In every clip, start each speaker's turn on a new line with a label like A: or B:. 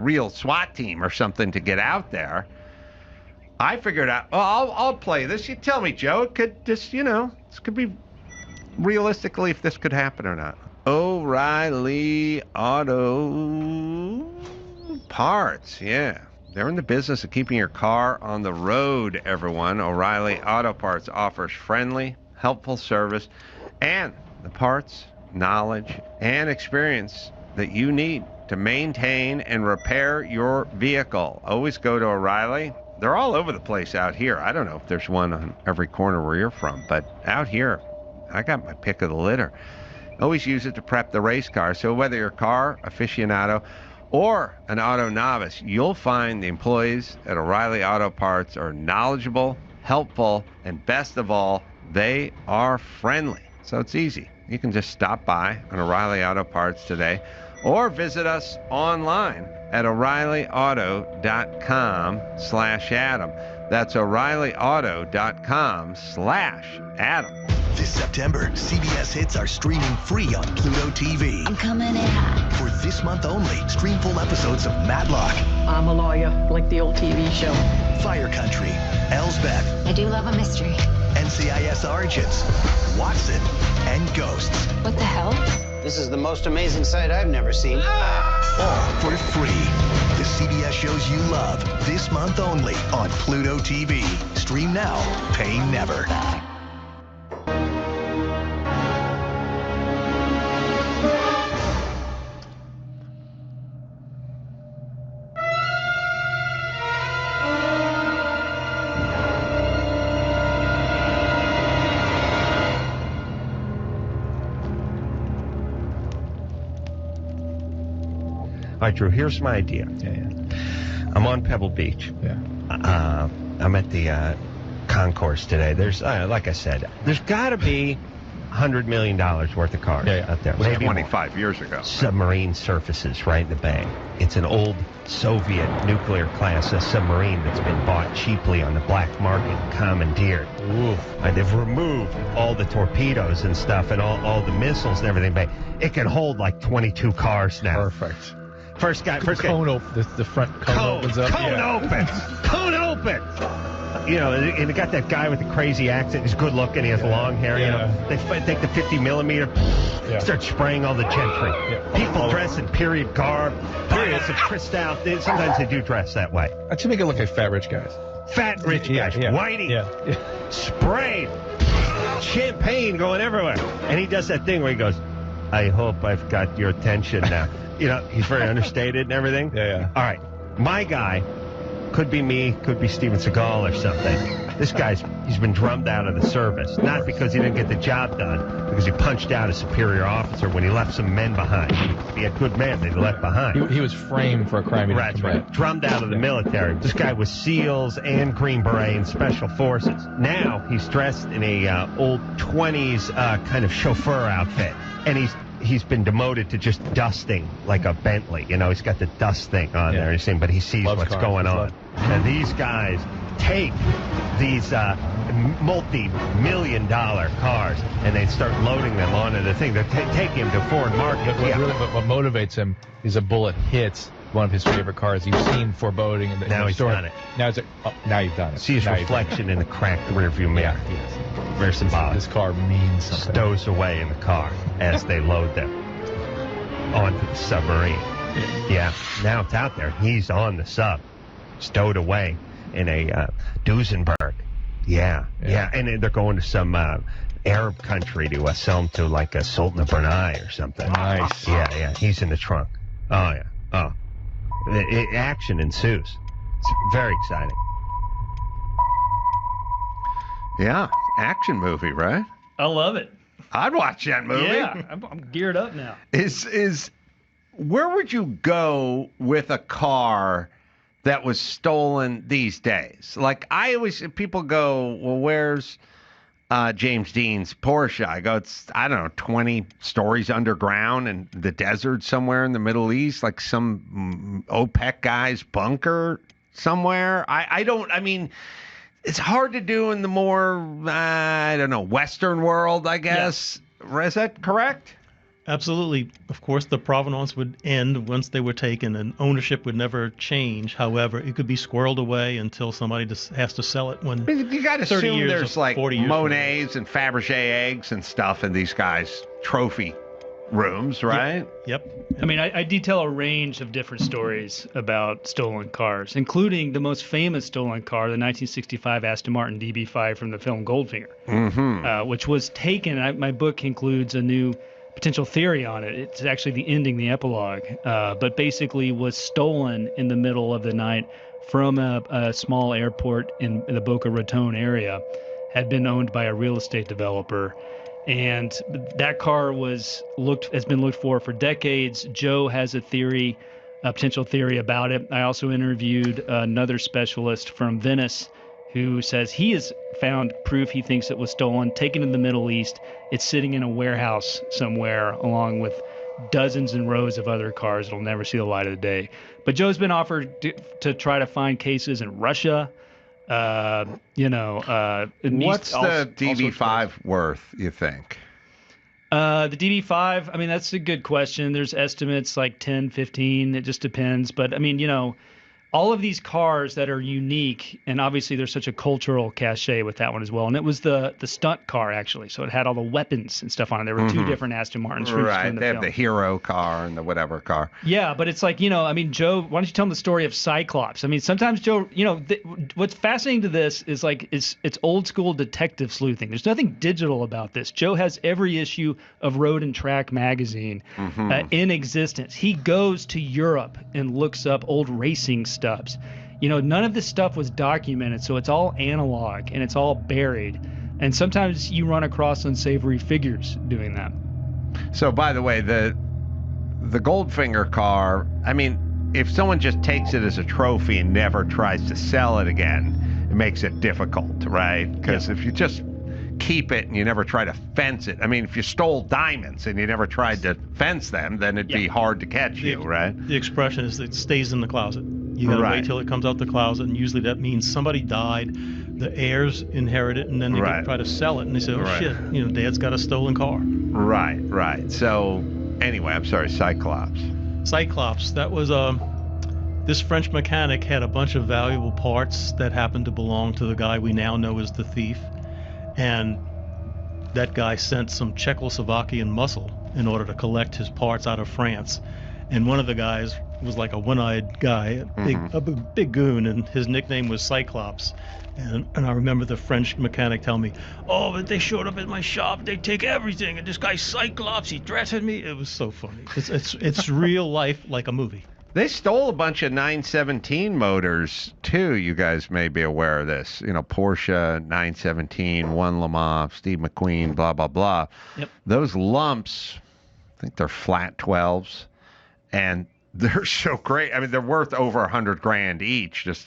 A: real SWAT team or something to get out there. I figured out, I'll play this. You tell me, Joe. It could just, this could be realistically if this could happen or not. O'Reilly Auto Parts, yeah. They're in the business of keeping your car on the road, everyone. O'Reilly Auto Parts offers friendly, helpful service and the parts, knowledge, and experience that you need to maintain and repair your vehicle. Always go to O'Reilly. They're all over the place out here. I don't know if there's one on every corner where you're from, but out here, I got my pick of the litter. Always use it to prep the race car. So whether you're a car aficionado or an auto novice, you'll find the employees at O'Reilly Auto Parts are knowledgeable, helpful, and best of all, they are friendly. So it's easy. You can just stop by on O'Reilly Auto Parts today or visit us online at O'ReillyAuto.com/Adam. That's O'ReillyAuto.com/Adam.
B: This September, CBS hits are streaming free on Pluto TV.
C: I'm coming in hot.
B: For this month only, stream full episodes of Matlock,
D: I'm a lawyer, like the old TV show.
B: Fire Country, Elsbeth,
C: I do love a mystery.
B: NCIS Origins, Watson, and Ghosts.
C: What the hell?
E: This is the most amazing sight I've never seen.
B: All for free. The CBS shows you love, this month only on Pluto TV. Stream now, pay never.
A: All right, Drew, here's my idea.
F: Yeah.
A: I'm on Pebble Beach.
F: Yeah.
A: I'm at the concourse today. There's, like I said, there's got to be $100 million worth of cars out there.
F: Maybe
A: 25 years ago. Submarine surfaces right in the bay. It's an old Soviet nuclear class submarine that's been bought cheaply on the black market, commandeered. They've removed all the torpedoes and stuff and all the missiles and everything, but it can hold like 22 cars now.
F: Perfect.
A: First guy.
F: The front cone opens up.
A: Cone opens. And they got that guy with the crazy accent. He's good looking. He has long hair. They take the 50 millimeter, start spraying all the gentry. People dress in period garb. Periods of crystal. Sometimes they do dress that way.
F: I should make it look like fat rich guys.
A: Fat rich guys, whitey, sprayed, champagne going everywhere. And he does that thing where he goes, "I hope I've got your attention now." He's very understated and everything.
F: Yeah.
A: All right, my guy could be me, could be Steven Seagal or something. This he's been drummed out of the service, not because he didn't get the job done, because he punched out a superior officer when he left some men behind. He had good men that he left behind.
F: He was framed for a crime he didn't commit.
A: Right. Drummed out of the military. This guy was SEALs and Green Beret and Special Forces. Now he's dressed in a old 20s kind of chauffeur outfit, and he's been demoted to just dusting like a Bentley. He's got the dust thing on there, but he sees what's going on. And these guys take these multi-million-dollar cars and they start loading them onto the thing. They take him to foreign markets.
F: What motivates him is a bullet hits one of his favorite cars. You've seen Foreboding.
A: Now he's done it.
F: Now you've done it.
A: See his reflection in the cracked rearview mirror.
F: Yes.
A: Very symbolic.
F: This car means something.
A: Stows away in the car as they load them onto the submarine. Yeah. Now it's out there. He's on the sub, stowed away in a Duesenberg. Yeah. And they're going to some Arab country to sell him to like a Sultan of Brunei or something.
F: Nice.
A: Yeah. He's in the trunk. Oh, yeah. Oh. Action ensues. It's very exciting. Yeah, action movie, right?
G: I love it.
A: I'd watch that movie.
G: Yeah, I'm geared up now.
A: Where would you go with a car that was stolen these days? Like people go, well, where's James Dean's Porsche? I go, it's, 20 stories underground in the desert somewhere in the Middle East, like some OPEC guy's bunker somewhere. It's hard to do in the more, Western world, I guess. Yeah. Is that correct?
H: Absolutely. Of course, the provenance would end once they were taken, and ownership would never change. However, it could be squirreled away until somebody just has to sell it when
A: I mean, you got to
H: 30
A: assume
H: years
A: there's
H: or
A: like
H: 40 years from now.
A: Monets and Fabergé eggs and stuff in these guys' trophy rooms, right?
H: Yep.
G: I mean, I detail a range of different stories about stolen cars, including the most famous stolen car, the 1965 Aston Martin DB5 from the film Goldfinger, which was taken. My book includes a new potential theory on it. It's actually the ending, the epilogue, but basically was stolen in the middle of the night from a small airport in the Boca Raton area, had been owned by a real estate developer. And that car has been looked for decades. Joe has a theory, a potential theory about it. I also interviewed another specialist from Venice who says he has found proof he thinks it was stolen, taken to the Middle East. It's sitting in a warehouse somewhere along with dozens and rows of other cars that'll never see the light of the day. But Joe's been offered to try to find cases in Russia.
A: What's the DB5 worth, you think?
G: The DB5, I mean, that's a good question. There's estimates like 10, 15. It just depends. But, I mean, all of these cars that are unique, and obviously there's such a cultural cachet with that one as well. And it was the stunt car, actually. So it had all the weapons and stuff on it. There were two different Aston Martins from
A: Right.
G: the
A: They
G: film.
A: have the hero car and the whatever car.
G: Yeah, but it's like, I mean, Joe, why don't you tell them the story of Cyclops? I mean, sometimes Joe, what's fascinating to this is like it's old school detective sleuthing. There's nothing digital about this. Joe has every issue of Road and Track magazine in existence. He goes to Europe and looks up old racing stubs. None of this stuff was documented, so it's all analog and it's all buried. And sometimes you run across unsavory figures doing that.
A: So, by the way, the Goldfinger car, I mean, if someone just takes it as a trophy and never tries to sell it again, it makes it difficult, right? Because if you just keep it and you never try to fence it, I mean, if you stole diamonds and you never tried to fence them, then it'd be hard to catch you, right?
H: The expression is it stays in the closet. You gotta wait till it comes out the closet, and usually that means somebody died, the heirs inherit it, and then they try to sell it, and they say, oh shit, Dad's got a stolen car.
A: Right. So, anyway, I'm sorry, Cyclops.
H: That was this French mechanic had a bunch of valuable parts that happened to belong to the guy we now know as the thief, and that guy sent some Czechoslovakian muscle in order to collect his parts out of France. And one of the guys was like a one-eyed guy, a big goon, and his nickname was Cyclops. And I remember the French mechanic telling me, oh, but they showed up at my shop, they take everything, and this guy Cyclops, he threatened me. It was so funny. It's real life like a movie.
A: They stole a bunch of 917 motors, too. You guys may be aware of this. Porsche 917, one Le Mans, Steve McQueen, blah, blah, blah.
G: Yep.
A: Those lumps, I think they're flat 12s, and they're so great. I mean, they're worth over $100,000 each, just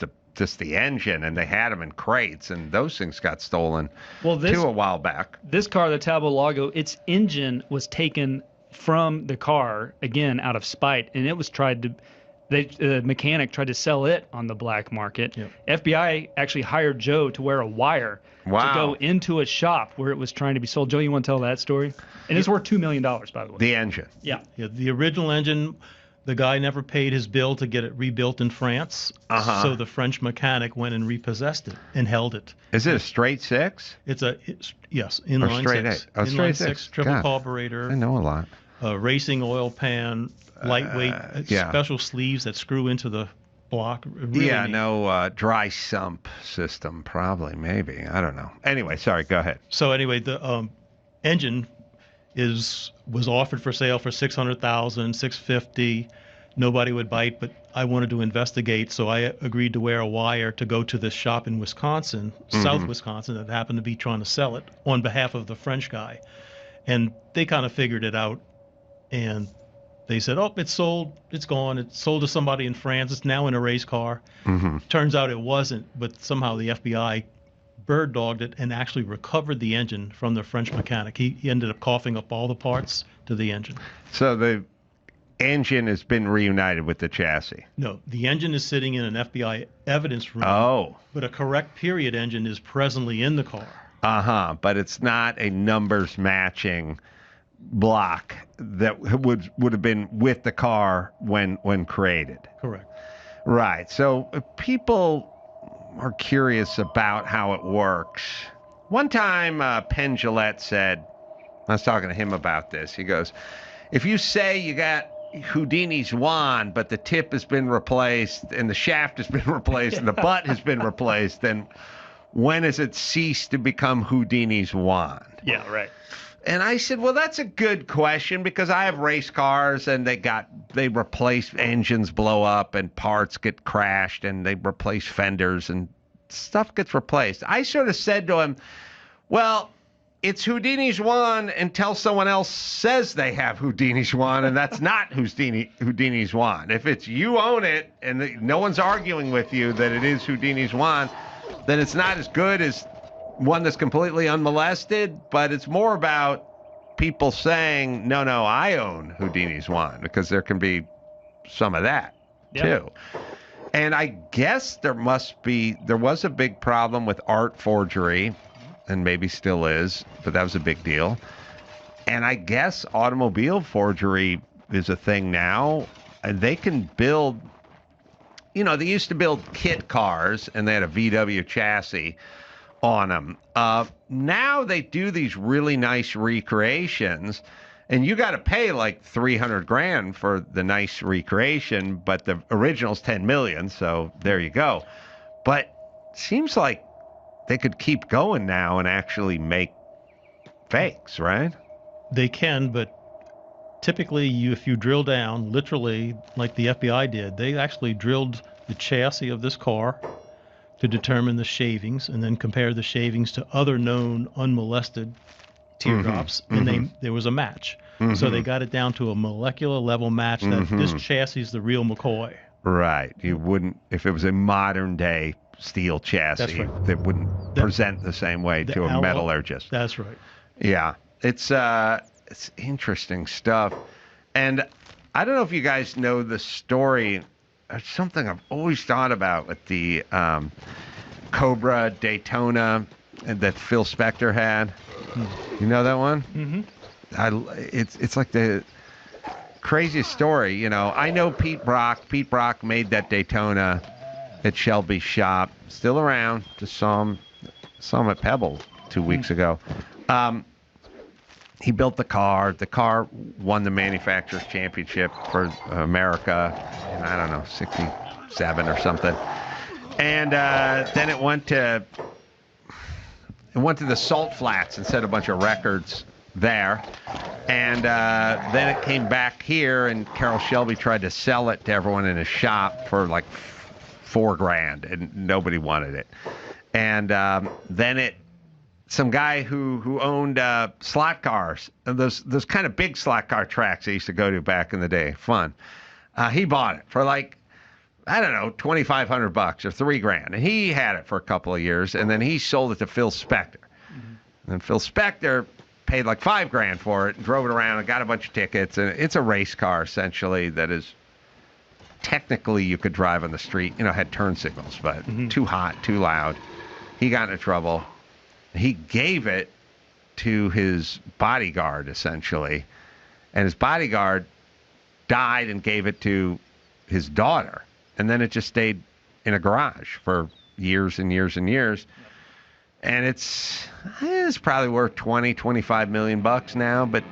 A: the engine, and they had them in crates, and those things got stolen too a while back.
G: This car, the Talbot Lago, its engine was taken from the car, again, out of spite, and it was the mechanic tried to sell it on the black market. Yep. FBI actually hired Joe to wear a wire to go into a shop where it was trying to be sold. Joe, you want to tell that story? And it's worth $2 million, by the way.
A: The engine.
G: Yeah.
H: The original engine, the guy never paid his bill to get it rebuilt in France, so the French mechanic went and repossessed it and held it.
A: Is it a straight six?
H: Yes, inline
A: straight
H: six.
A: Eight. Oh, straight six.
H: Triple carburetor.
A: I know a lot.
H: Racing oil pan, lightweight, special sleeves that screw into the block. Really neat.
A: No dry sump system, probably, maybe. I don't know. Anyway, sorry, go ahead.
H: So anyway, the engine was offered for sale for $600,000, $650,000. Nobody would bite, but I wanted to investigate, so I agreed to wear a wire to go to this shop in Wisconsin, South Wisconsin, that happened to be trying to sell it on behalf of the French guy. And they kind of figured it out, and they said, oh, it's sold, it's gone, it's sold to somebody in France, it's now in a race car. Turns out it wasn't, but somehow the FBI bird-dogged it and actually recovered the engine from the French mechanic. He ended up coughing up all the parts to the engine.
A: So the engine has been reunited with the chassis?
H: No, the engine is sitting in an FBI evidence room.
A: Oh.
H: But a correct period engine is presently in the car.
A: But it's not a numbers matching block that would have been with the car when created.
H: Correct.
A: Right. So people are curious about how it works. One time, Penn Jillette said, I was talking to him about this. He goes, if you say you got Houdini's wand, but the tip has been replaced and the shaft has been replaced and the butt has been replaced, then when has it ceased to become Houdini's wand?
G: Yeah, right.
A: And I said, well, that's a good question because I have race cars and they replace engines blow up and parts get crashed and they replace fenders and stuff gets replaced. I sort of said to him, well, it's Houdini's wand until someone else says they have Houdini's wand, and that's not Houdini's wand. If it's you own it and no one's arguing with you that it is Houdini's wand, then it's not as good as one that's completely unmolested, but it's more about people saying, no, I own Houdini's wand, because there can be some of that too. And I guess there was a big problem with art forgery, and maybe still is, but that was a big deal. And I guess automobile forgery is a thing now, and they can build, they used to build kit cars and they had a VW chassis on them. Now they do these really nice recreations, and you got to pay like $300,000 for the nice recreation, but the original's $10 million, so there you go. But seems like they could keep going now and actually make fakes, right?
H: They can, but typically if you drill down, literally like the FBI did, they actually drilled the chassis of this car to determine the shavings and then compare the shavings to other known unmolested teardrops, and there was a match. So they got it down to a molecular level match that this chassis is the real McCoy.
A: Right. You wouldn't, if it was a modern day steel chassis,
H: right.
A: that wouldn't present the same way to a metallurgist.
H: That's right.
A: Yeah. It's interesting stuff. And I don't know if you guys know the story. It's something I've always thought about with the Cobra Daytona that Phil Spector had. You know that one? Mm-hmm. It's like the craziest story. I know Pete Brock. Pete Brock made that Daytona at Shelby's shop. Still around. Just saw him at Pebble 2 weeks ago. He built the car. The car won the manufacturer's championship for America in, I don't know, 67 or something. And then it went to the Salt Flats and set a bunch of records there. And then it came back here, and Carroll Shelby tried to sell it to everyone in his shop for like $4,000, and nobody wanted it. And then some guy who owned slot cars, those kind of big slot car tracks I used to go to back in the day, fun. He bought it for like, I don't know, $2,500 or $3,000, and he had it for a couple of years, and then he sold it to Phil Spector. And Phil Spector paid like $5,000 for it and drove it around and got a bunch of tickets. And it's a race car essentially that is technically you could drive on the street. Had turn signals, but too hot, too loud. He got into trouble. He gave it to his bodyguard, essentially. And his bodyguard died and gave it to his daughter. And then it just stayed in a garage for years and years and years. And it's probably worth 25 million bucks now, but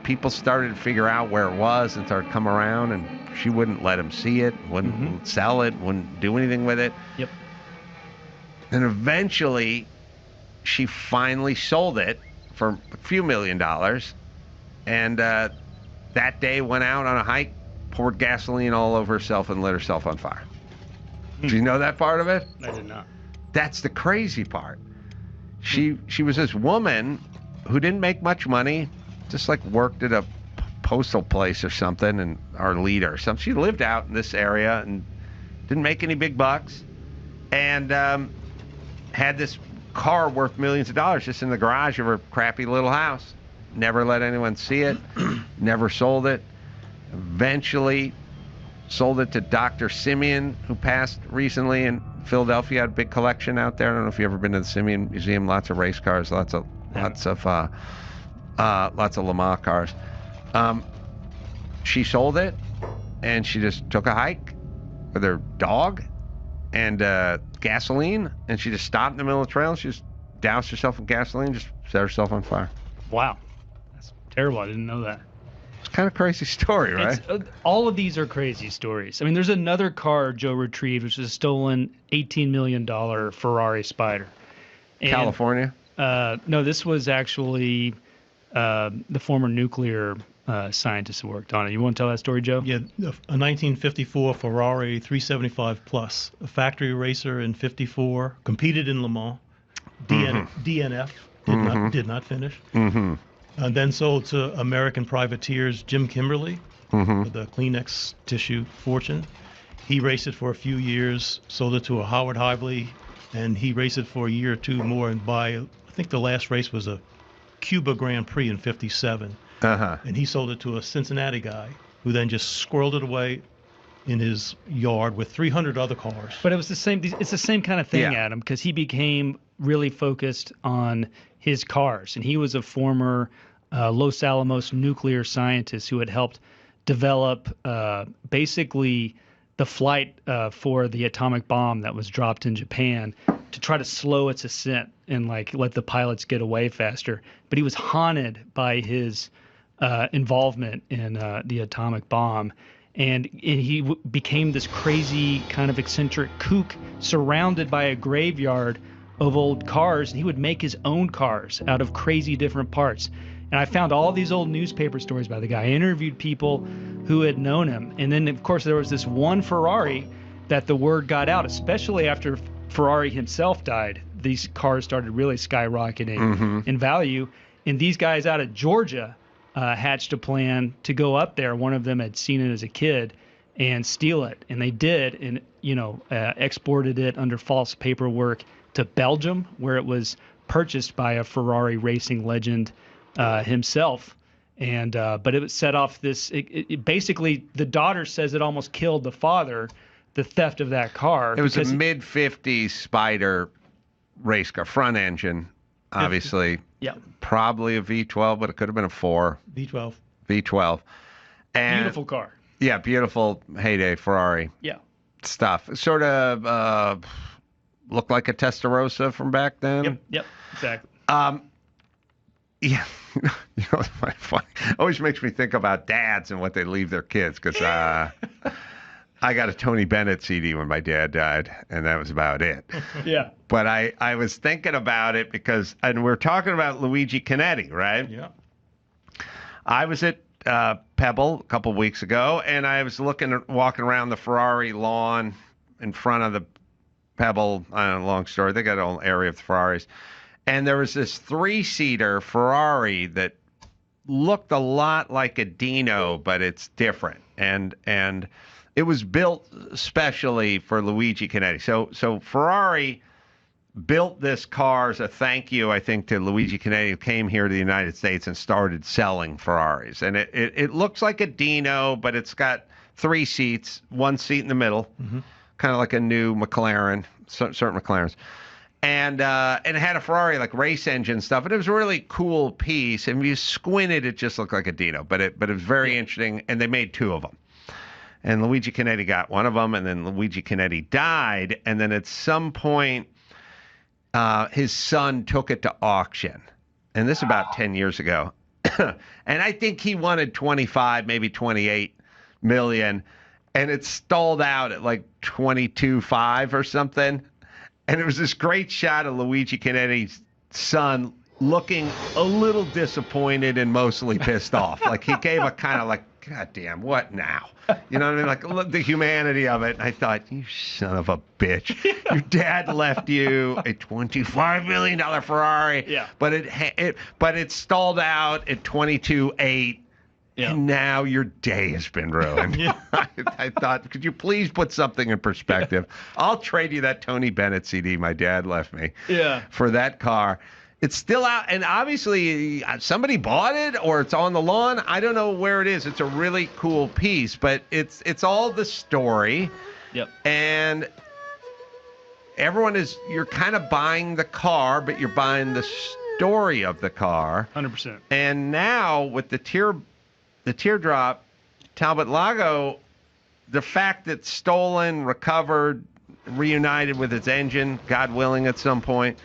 A: people started to figure out where it was and started to come around, and she wouldn't let him see it, wouldn't sell it, wouldn't do anything with it.
G: Yep.
A: And eventually she finally sold it for a few $1 million, and that day went out on a hike, poured gasoline all over herself, and lit herself on fire. Do you know that part of it?
G: I did not.
A: That's the crazy part. She was this woman who didn't make much money, just like worked at a postal place or something, and our leader or something. She lived out in this area and didn't make any big bucks, and had this car worth millions of dollars just in the garage of her crappy little house. Never let anyone see it, never sold it. Eventually sold it to Dr. Simeon, who passed recently in Philadelphia. Had a big collection out there. I don't know if you've ever been to the Simeon Museum. Lots of race cars, lots of lots of Le Mans cars. She sold it, and she just took a hike with her dog and gasoline, and she just stopped in the middle of the trail, and she just doused herself in gasoline, just set herself on fire.
G: Wow. That's terrible. I didn't know that.
A: It's kind of a crazy story, right?
G: All of these are crazy stories. I mean, there's another car Joe retrieved, which is a stolen $18 million Ferrari Spider. And,
A: California?
G: No, this was actually the former nuclear scientist who worked on it. You want to tell that story, Joe?
H: Yeah, a 1954 Ferrari 375 Plus, a factory racer in 54, competed in Le Mans. DNF did not finish. And then sold to American privateers Jim Kimberly with a Kleenex tissue fortune. He raced it for a few years, sold it to a Howard Hively, and he raced it for a year or two more. And I think the last race was a Cuba Grand Prix in 57. And he sold it to a Cincinnati guy who then just squirreled it away in his yard with 300 other cars.
G: But it was the same. It's the same kind of thing,
A: Yeah.
G: Adam, because he became really focused on his cars, and he was a former Los Alamos nuclear scientist who had helped develop basically the flight for the atomic bomb that was dropped in Japan to try to slow its ascent and like let the pilots get away faster. But he was haunted by his involvement in the atomic bomb. And he became this crazy kind of eccentric kook surrounded by a graveyard of old cars. And he would make his own cars out of crazy different parts. And I found all these old newspaper stories by the guy. I interviewed people who had known him. And then, of course, there was this one Ferrari that the word got out, especially after Ferrari himself died. These cars started really skyrocketing in value. And these guys out of Georgia hatched a plan to go up there. One of them had seen it as a kid and steal it. And they did, and, exported it under false paperwork to Belgium, where it was purchased by a Ferrari racing legend himself. And but it set off this, it basically, the daughter says it almost killed the father, the theft of that car.
A: It was a mid-50s Spider race car, front engine, obviously.
G: Yeah.
A: Probably a V12, but it could have been a 4. V12. And
G: Beautiful car.
A: Yeah, beautiful heyday Ferrari
G: Yeah.
A: stuff. It sort of looked like a Testarossa from back then.
G: Yep, exactly.
A: Yeah, it's funny. Always makes me think about dads and what they leave their kids, because I got a Tony Bennett CD when my dad died, and that was about it.
G: Yeah.
A: But I was thinking about it because, and we're talking about Luigi Canetti, right?
H: Yeah.
A: I was at Pebble a couple of weeks ago, and I was walking around the Ferrari lawn in front of the Pebble, I don't know, long story. They got a whole area of the Ferraris. And there was this 3-seater Ferrari that looked a lot like a Dino, but it's different. And it was built specially for Luigi Canetti. So Ferrari built this car as a thank you, I think, to Luigi Canetti, who came here to the United States and started selling Ferraris. And it looks like a Dino, but it's got 3 seats, 1 seat in the middle, kind of like a new McLaren, certain McLarens. And it had a Ferrari like race engine stuff, and it was a really cool piece. And if you squinted, it just looked like a Dino, but it was very interesting. And they made 2 of them. And Luigi Canetti got one of them, and then Luigi Canetti died. And then at some point, his son took it to auction, and this is about 10 years ago. And I think he wanted 25, maybe 28 million, and it stalled out at like 22.5 or something. And it was this great shot of Luigi Canetti's son looking a little disappointed and mostly pissed off. Like he gave a kind of like, God damn, what now? You know what I mean? Like, look, the humanity of it. I thought, you son of a bitch. Your dad left you a $25 million Ferrari.
G: Yeah.
A: But it stalled out at 22.8.
G: Yeah.
A: And now your day has been ruined. I thought, could you please put something in perspective? I'll trade you that Tony Bennett CD my dad left me for that car. It's still out, and obviously somebody bought it or it's on the lawn. I don't know where it is. It's a really cool piece, but it's all the story.
G: Yep.
A: And you're kind of buying the car, but you're buying the story of the car.
G: 100%.
A: And now with the teardrop, Talbot Lago, the fact that stolen, recovered, reunited with its engine, God willing, at some point,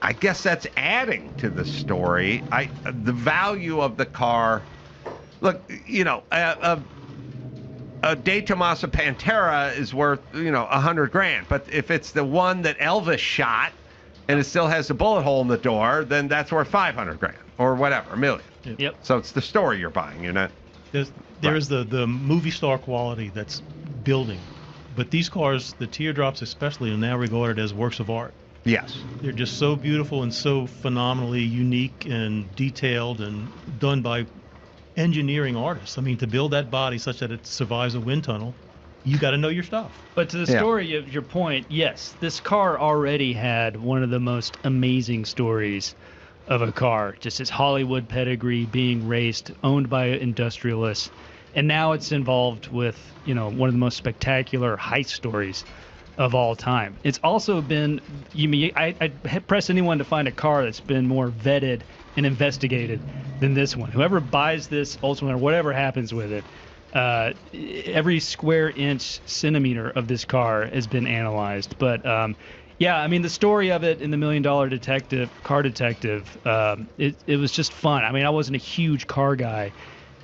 A: I guess that's adding to the story. The value of the car. Look, a De Tomaso Pantera is worth, $100,000. But if it's the one that Elvis shot and it still has a bullet hole in the door, then that's worth $500,000 or whatever, $1 million.
G: Yep.
A: So it's the story you're buying. You're not.
H: There's the movie star quality that's building, but these cars, the teardrops especially, are now regarded as works of art.
A: Yes.
H: They're just so beautiful and so phenomenally unique and detailed and done by engineering artists. I mean, to build that body such that it survives a wind tunnel, you got to know your stuff.
G: But to the story of your point, yes, this car already had one of the most amazing stories of a car. Just its Hollywood pedigree, being raced, owned by industrialists, and now it's involved with, one of the most spectacular heist stories of all time. It's also been, I'd press anyone to find a car that's been more vetted and investigated than this one. Whoever buys this ultimately, or whatever happens with it, every square inch, centimeter of this car has been analyzed. But the story of it in the $1 Million Car Detective, it was just fun. I mean, I wasn't a huge car guy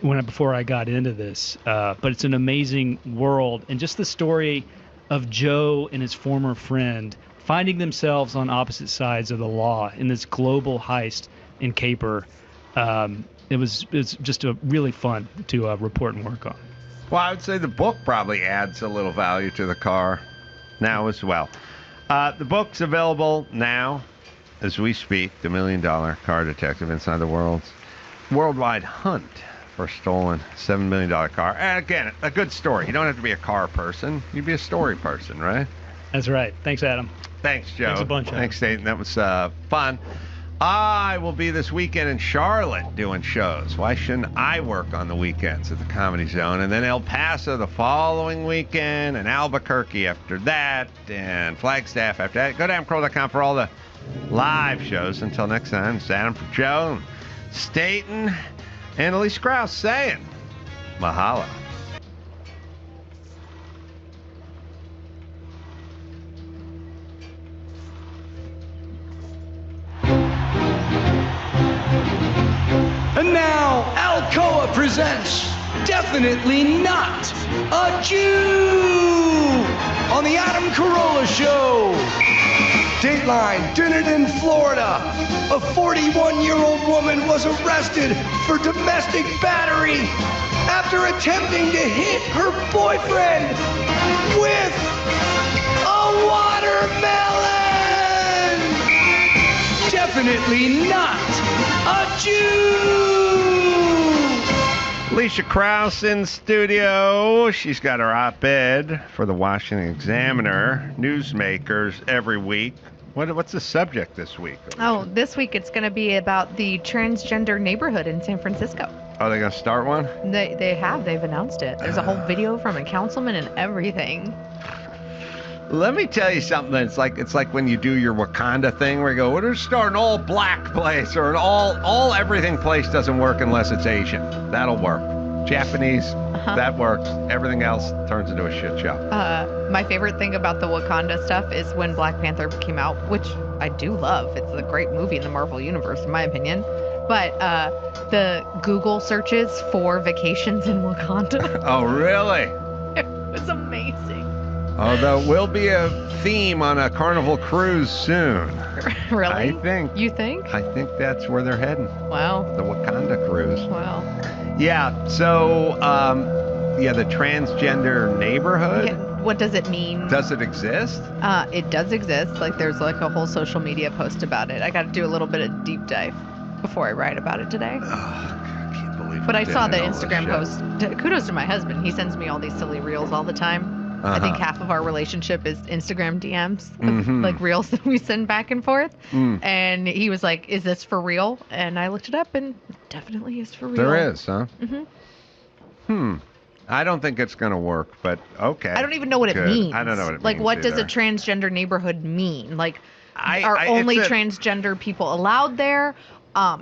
G: before I got into this, but it's an amazing world, and just the story of Joe and his former friend finding themselves on opposite sides of the law in this global heist and caper. It's just a really fun to report and work on.
A: Well, I would say the book probably adds a little value to the car now as well. The book's available now as we speak, The $1 Million Car Detective Inside the Worldwide Hunt for a Stolen $7 million car. And again, a good story. You don't have to be a car person. You'd be a story person, right?
G: That's right. Thanks, Adam.
A: Thanks, Joe.
H: Thanks a bunch, Adam.
A: Thanks, Dayton. That was fun. I will be this weekend in Charlotte doing shows. Why shouldn't I work on the weekends at the Comedy Zone? And then El Paso the following weekend, and Albuquerque after that, and Flagstaff after that. Go to AdamCroll.com for all the live shows. Until next time, it's Adam for Joe, Staten, and Elise Krause saying mahalo.
I: And now, Alcoa presents Definitely Not a Jew on the Adam Carolla Show. Dateline, Dinnerton, Florida. A 41-year-old woman was arrested for domestic battery after attempting to hit her boyfriend with a watermelon. Definitely not a Jew.
A: Alicia Krause in studio. She's got her op-ed for the Washington Examiner. Newsmakers every week. What's the subject this week, Alicia?
J: Oh, this week it's going to be about the transgender neighborhood in San Francisco.
A: Are they going to start one?
J: They've announced it. There's a whole video from a councilman and everything.
A: Let me tell you something. It's like when you do your Wakanda thing where you go, we're start an all black place or an all everything place doesn't work unless it's Asian. That'll work. Japanese, that works. Everything else turns into a shit show.
J: My favorite thing about the Wakanda stuff is when Black Panther came out, which I do love. It's a great movie in the Marvel Universe, in my opinion. But the Google searches for vacations in Wakanda.
A: Oh, really?
J: It was amazing.
A: Oh, there will be a theme on a Carnival cruise soon.
J: Really?
A: I think.
J: You think?
A: I think that's where they're heading.
J: Wow.
A: The Wakanda cruise.
J: Wow.
A: Yeah, so, the transgender neighborhood.
J: Yeah, what does it mean?
A: Does it exist?
J: It does exist. Like, there's like a whole social media post about it. I got to do a little bit of deep dive before I write about it today.
A: Oh, I can't believe
J: But I saw the
A: all this
J: Instagram
A: shit.
J: post. Kudos to my husband. He sends me all these silly reels all the time. I think half of our relationship is Instagram DMs, like reels that we send back and forth. And he was like, "Is this for real?" And I looked it up, and it definitely is for real.
A: There is, huh? I don't think it's going to work, but okay.
J: I don't even know what it means.
A: I don't know what it means.
J: Like, what does a
A: either.
J: transgender neighborhood mean? Like, Are only
A: it's
J: transgender people allowed there?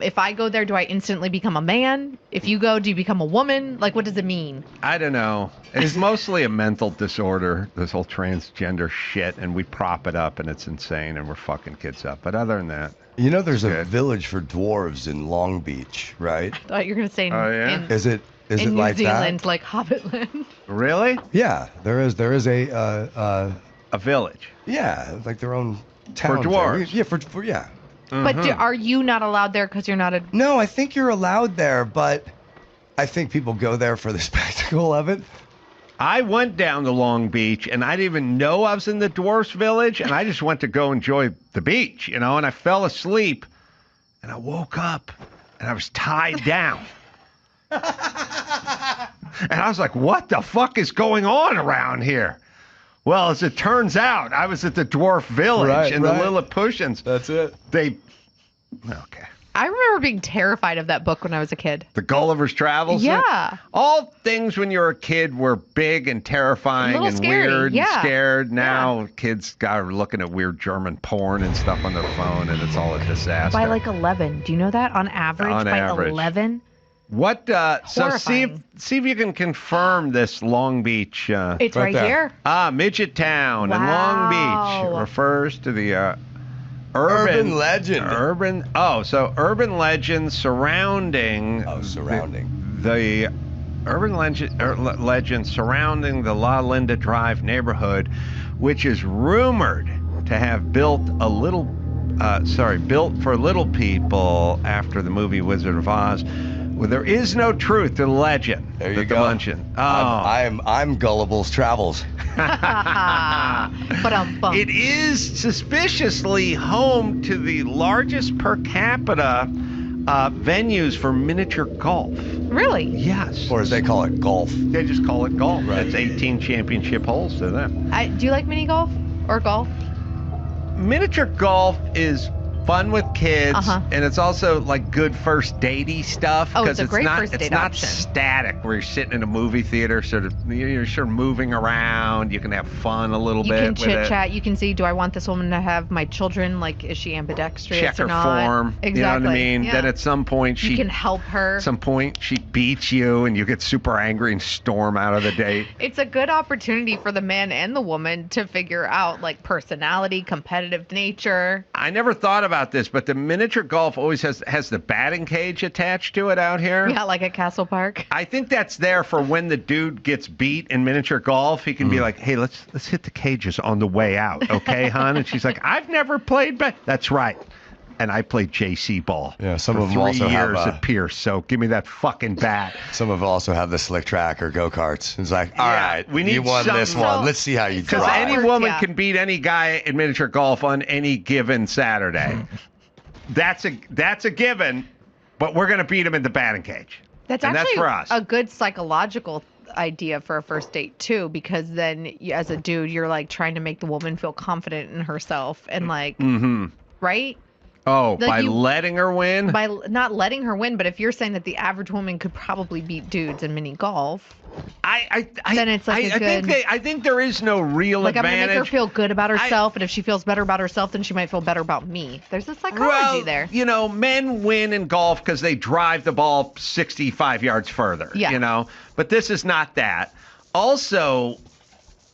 J: If I go there, do I instantly become a man? If you go, do you become a woman? Like, what does it mean?
A: I don't know. It's mostly a mental disorder, this whole transgender shit, and we prop it up, and it's insane, and we're fucking kids up. But other than that,
K: You know, there's a village for dwarves in Long Beach, right?
J: I thought you were going to say
A: Oh, yeah?
K: Is it
J: in New
K: like
J: Zealand,
K: that?
J: like Hobbitland.
A: really?
K: Yeah, there is a
A: A village.
K: yeah, like their own town. thing.
A: dwarves.
K: Yeah, for yeah.
J: But are you not allowed there because you're not a...
K: No, I think you're allowed there, but I think people go there for the spectacle of it.
A: I went down to Long Beach, and I didn't even know I was in the dwarfs village, and I just went to go enjoy the beach, and I fell asleep, and I woke up, and I was tied down. And I was like, what the fuck is going on around here? Well, as it turns out, I was at the dwarf village, and the Lilliputians.
K: That's it.
A: Okay.
J: I remember being terrified of that book when I was a kid.
A: The Gulliver's Travels?
J: Yeah.
A: All things when you were a kid were big and terrifying and
J: scary,
A: weird and
J: yeah.
A: scared. Now kids are looking at weird German porn and stuff on their phone, and it's all a disaster.
J: By like 11. Do you know that? On average,
A: On
J: by
A: average.
J: 11?
A: What? So see
J: Horrifying.
A: if you can confirm this Long Beach.
J: It's right
K: there.
J: here.
A: Midget Town in Long Beach
J: Wow.
A: refers to the
K: Urban legend.
A: Urban legend surrounding. The urban legend surrounding the La Linda Drive neighborhood, which is rumored to have built for little people after the movie Wizard of Oz. Well, there is no truth to the legend.
K: There you go.
A: The mention. Oh.
K: I'm Gullible's Travels.
A: It is suspiciously home to the largest per capita venues for miniature golf.
J: Really?
A: Yes.
K: Or as they call it, golf.
A: They just call it golf.
K: Right.
A: It's 18 championship holes to them.
J: Do you like mini golf or golf?
A: Miniature golf is fun with kids,
J: Uh-huh.
A: and it's also like good first datey stuff.
J: Oh, it's a
A: it's
J: great
A: not,
J: first date
A: It's not
J: option.
A: static where you're sitting in a movie theater, you're sort of moving around. You can have fun a little
J: You
A: bit
J: can
A: with
J: chit
A: it.
J: chat. You can see, do I want this woman to have my children? Like, is she ambidextrous
A: Check
J: or
A: her
J: not?
A: form.
J: Exactly.
A: You know what I mean?
J: Yeah.
A: Then at some point
J: you can help her.
A: she beats you, and you get super angry and storm out of the date.
J: It's a good opportunity for the man and the woman to figure out like personality, competitive nature.
A: I never thought about this, but the miniature golf always has the batting cage attached to it out here.
J: Yeah, like at Castle Park.
A: I think that's there for when the dude gets beat in miniature golf. He can be like, "Hey, let's hit the cages on the way out, okay, hon?" And she's like, "I've never played That's right. And I played JC ball.
K: Yeah, some
A: for
K: of them
A: 3
K: also have,
A: years at Pierce. So give me that fucking bat.
K: Some of them also have the slick track or go-karts. It's like, all
A: Yeah,
K: right,
A: we need
K: you won this
A: something-
K: one. Let's see how you
A: Because
K: drive.
A: any woman
J: Yeah.
A: can beat any guy in miniature golf on any given Saturday. That's a given, but we're gonna beat him in the batting cage.
J: That's
A: and
J: actually
A: that's for us.
J: a good psychological idea for a first date too, because then as a dude, you're like trying to make the woman feel confident in herself and like, right?
A: Oh,
J: Like
A: by
J: you-
A: letting her win?
J: By not letting her win, but if you're saying that the average woman could probably beat dudes in mini golf, then it's like a good.
A: I think there is no real
J: like
A: advantage.
J: I'm gonna make her feel good about herself, and if she feels better about herself, then she might feel better about me. There's a psychology there.
A: You know, men win in golf because they drive the ball 65 yards further.
J: Yeah.
A: You know, but this is not that. Also,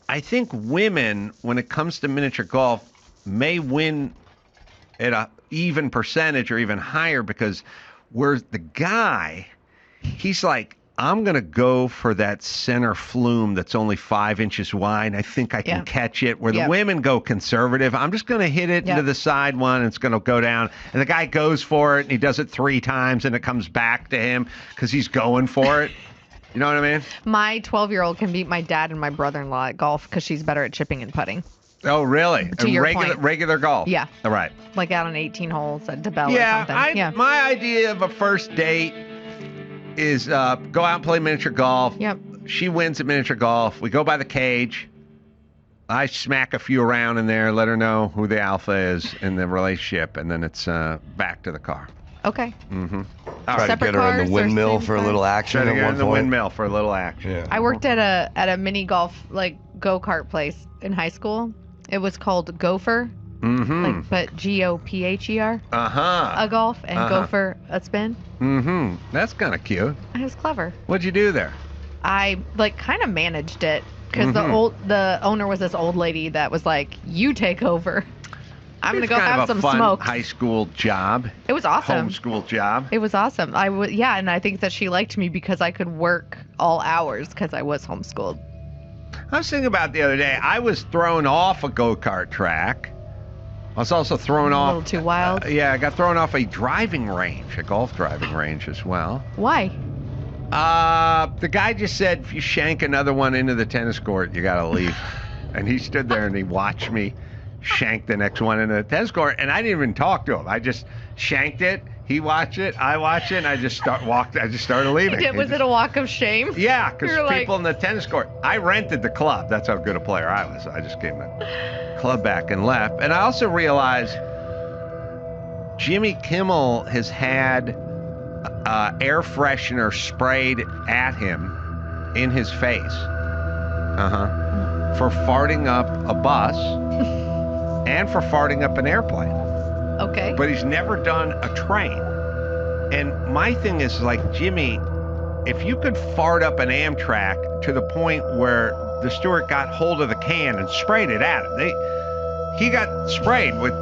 A: I think women, when it comes to miniature golf, may win at a even percentage or even higher because whereas the guy, he's like, I'm going to go for that center flume that's only 5 inches wide. I think I can catch it. Where the women go conservative. I'm just going to hit it into the side one and it's going to go down. And the guy goes for it and he does it 3 times and it comes back to him because he's going for it. You know what I mean?
J: My 12-year-old can beat my dad and my brother-in-law at golf because she's better at chipping and putting.
A: Oh, really?
J: To your
A: regular,
J: point.
A: regular golf?
J: Yeah.
A: All right.
J: Like out on 18 holes at DeBell or something.
A: My idea of a first date is go out and play miniature golf.
J: Yep.
A: She wins at miniature golf. We go by the cage. I smack a few around in there, let her know who the alpha is in the relationship, and then it's back to the car.
J: Okay.
A: Mm-hmm.
K: Try to get her in the windmill for a little action
A: Try to
K: at
A: get her
K: one
A: in the
K: point.
A: windmill for a little action.
K: Yeah.
J: I worked at a mini golf like go-kart place in high school. It was called Gopher.
A: Mm-hmm.
J: Like, but Gopher.
A: Uh-huh.
J: A golf and go for a spin.
A: Mm-hmm. That's kind of cute.
J: It was clever.
A: What'd you do there?
J: I like kind of managed it because the owner was this old lady that was like, "You take over. I'm gonna go have some smoke."
A: High school job.
J: It was awesome.
A: Homeschool job.
J: It was awesome. And I think that she liked me because I could work all hours because I was homeschooled.
A: I was thinking about the other day. I was thrown off a go-kart track. I was also thrown off.
J: A little too wild.
A: Yeah, I got thrown off a driving range, a golf driving range as well.
J: Why?
A: The guy just said, if you shank another one into the tennis court, you gotta leave. And he stood there and he watched me shank the next one into the tennis court, and I didn't even talk to him. I just shanked it. He watched it. I watched it. And I just started leaving.
J: Was it a walk of shame?
A: Yeah, because people in the tennis court. I rented the club. That's how good a player I was. I just gave the club back and left. And I also realized Jimmy Kimmel has had air freshener sprayed at him in his face. For farting up a bus and for farting up an airplane.
J: Okay.
A: But he's never done a train. And my thing is, like, Jimmy, if you could fart up an Amtrak to the point where the steward got hold of the can and sprayed it at him. He got sprayed with,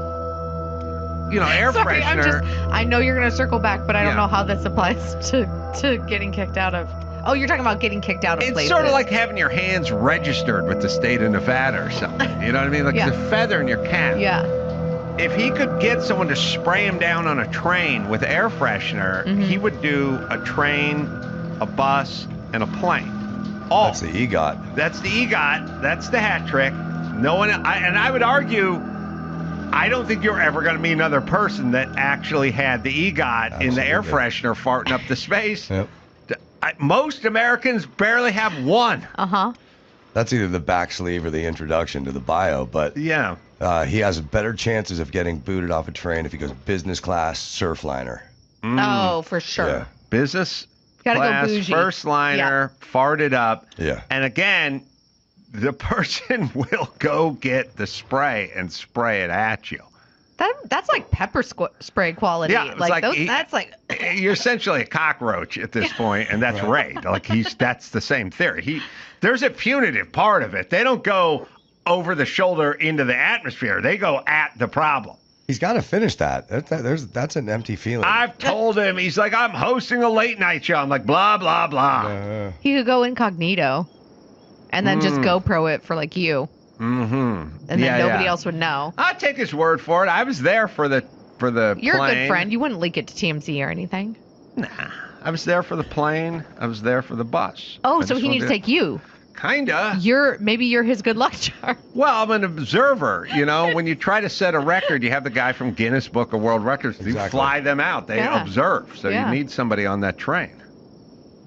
A: air
J: Sorry,
A: freshener.
J: I know you're going to circle back, but I don't know how this applies to getting kicked out of. Oh, you're talking about getting kicked out of places.
A: It's sort of like having your hands registered with the state of Nevada or something. You know what I mean? Like the feather in your cap.
J: Yeah.
A: If he could get someone to spray him down on a train with air freshener, he would do a train, a bus, and a plane. Oh,
K: that's the EGOT.
A: That's the EGOT. That's the hat trick. No one. I would argue, I don't think you're ever going to meet another person that actually had the EGOT in the air freshener farting up the space.
K: Yep.
A: Most Americans barely have one.
K: That's either the back sleeve or the introduction to the bio, but
A: yeah,
K: he has better chances of getting booted off a train if he goes business class surfliner.
J: Oh, for sure.
K: Yeah.
A: Business
J: Gotta
A: class,
J: go bougie.
A: first liner, farted up.
K: Yeah.
A: And again, the person will go get the spray and spray it at you.
J: That's like pepper spray quality.
A: Yeah, it's
J: that's like
A: you're essentially a cockroach at this point, and that's Ray. Like that's the same theory. There's a punitive part of it. They don't go over the shoulder into the atmosphere. They go at the problem.
K: He's got to finish that. That's an empty feeling.
A: I've told him. He's like, I'm hosting a late night show. I'm like, blah blah blah.
J: He could go incognito, and then just GoPro it for like you. And then nobody else would know.
A: I'll take his word for it. I was there for the
J: You're
A: plane.
J: a good friend. You wouldn't leak it to TMZ or anything.
A: Nah. I was there for the plane. I was there for the bus.
J: Oh, so he needs to take you.
A: Kinda.
J: Maybe you're his good luck charm.
A: Well, I'm an observer. When you try to set a record, you have the guy from Guinness Book of World Records. You fly them out. They observe. So you need somebody on that train.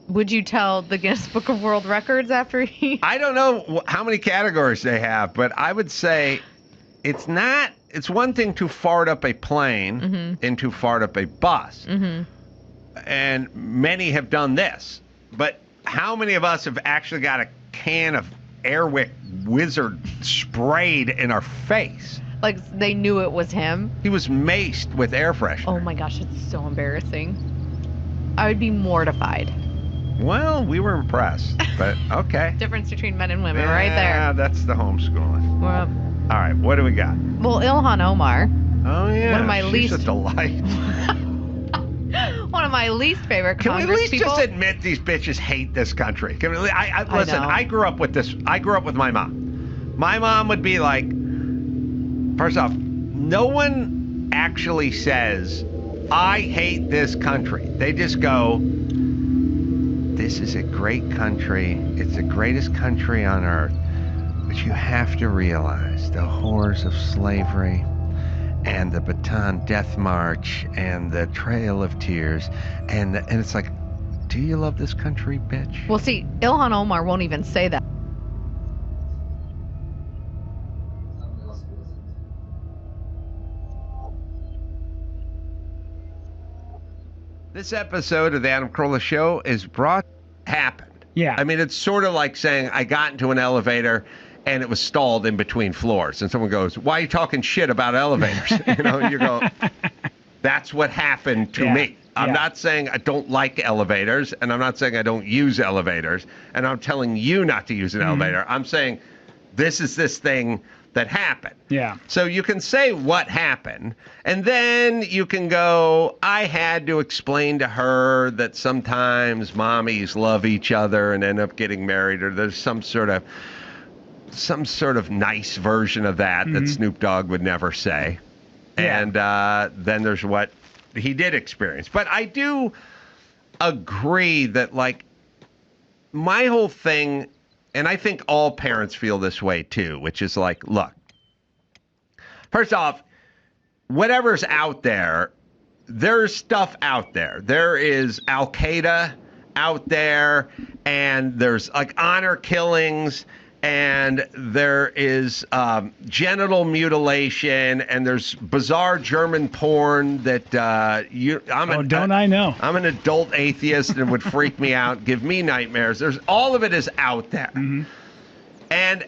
J: Would you tell the Guinness Book of World Records after he...
A: I don't know how many categories they have, but I would say it's one thing to fart up a plane and to fart up a bus. And many have done this. But how many of us have actually got a can of Airwick Wizard sprayed in our face?
J: Like they knew it was him?
A: He was maced with air freshener.
J: Oh my gosh, it's so embarrassing. I would be mortified.
A: Well, we were impressed, but okay.
J: Difference between men and women right there.
A: Yeah, that's the homeschooling.
J: Well,
A: all right, what do we got?
J: Well, Ilhan Omar.
A: Oh, yeah.
J: One of my
A: She's a delight.
J: One of my least favorite
A: Can we at least
J: people.
A: just admit these bitches hate this country? Can we, listen,
J: know.
A: I grew up with this. I grew up with my mom. My mom would be like, first off, no one actually says, I hate this country. They just go, this is a great country. It's the greatest country on earth. But you have to realize the horrors of slavery and the Bataan Death March and the Trail of Tears. And it's like, do you love this country, bitch?
J: Well, see, Ilhan Omar won't even say that.
A: This episode of the Adam Carolla Show is happened.
G: Yeah.
A: I mean, it's sort of like saying I got into an elevator and it was stalled in between floors. And someone goes, "Why are you talking shit about elevators?" You go, "That's what happened to me." I'm not saying I don't like elevators, and I'm not saying I don't use elevators, and I'm telling you not to use an elevator. I'm saying this is this thing that happened.
L: Yeah.
A: So you can say what happened, and then you can go, I had to explain to her that sometimes mommies love each other and end up getting married, or there's some sort of nice version of that Snoop Dogg would never say.
L: Yeah.
A: And then there's what he did experience. But I do agree that, like, my whole thing, and I think all parents feel this way too, which is like, look, first off, whatever's out there, there's stuff out there. There is Al-Qaeda out there, and there's like honor killings, and there is genital mutilation, and there's bizarre German porn that I know. I'm an adult atheist, and it would freak me out, give me nightmares. There's all of it is out there, and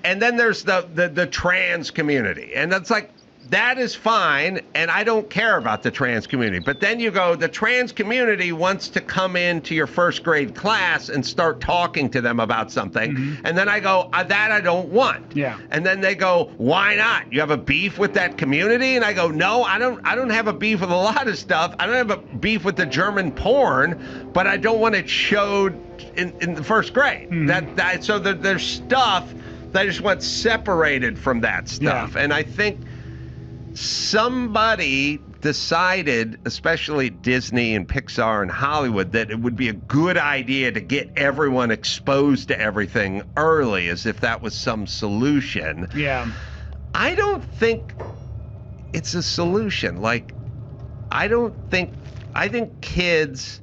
A: then there's the trans community, and that's like, that is fine, and I don't care about the trans community. But then you go, the trans community wants to come into your first grade class and start talking to them about something. And then I go, that I don't want.
L: Yeah.
A: And then they go, why not? You have a beef with that community? And I go, no, I don't have a beef with a lot of stuff. I don't have a beef with the German porn, but I don't want it showed in the first grade. So there's stuff that I just want separated from that stuff.
L: Yeah.
A: And I think somebody decided, especially Disney and Pixar and Hollywood, that it would be a good idea to get everyone exposed to everything early, as if that was some solution.
L: Yeah.
A: I don't think it's a solution. Like, I think kids,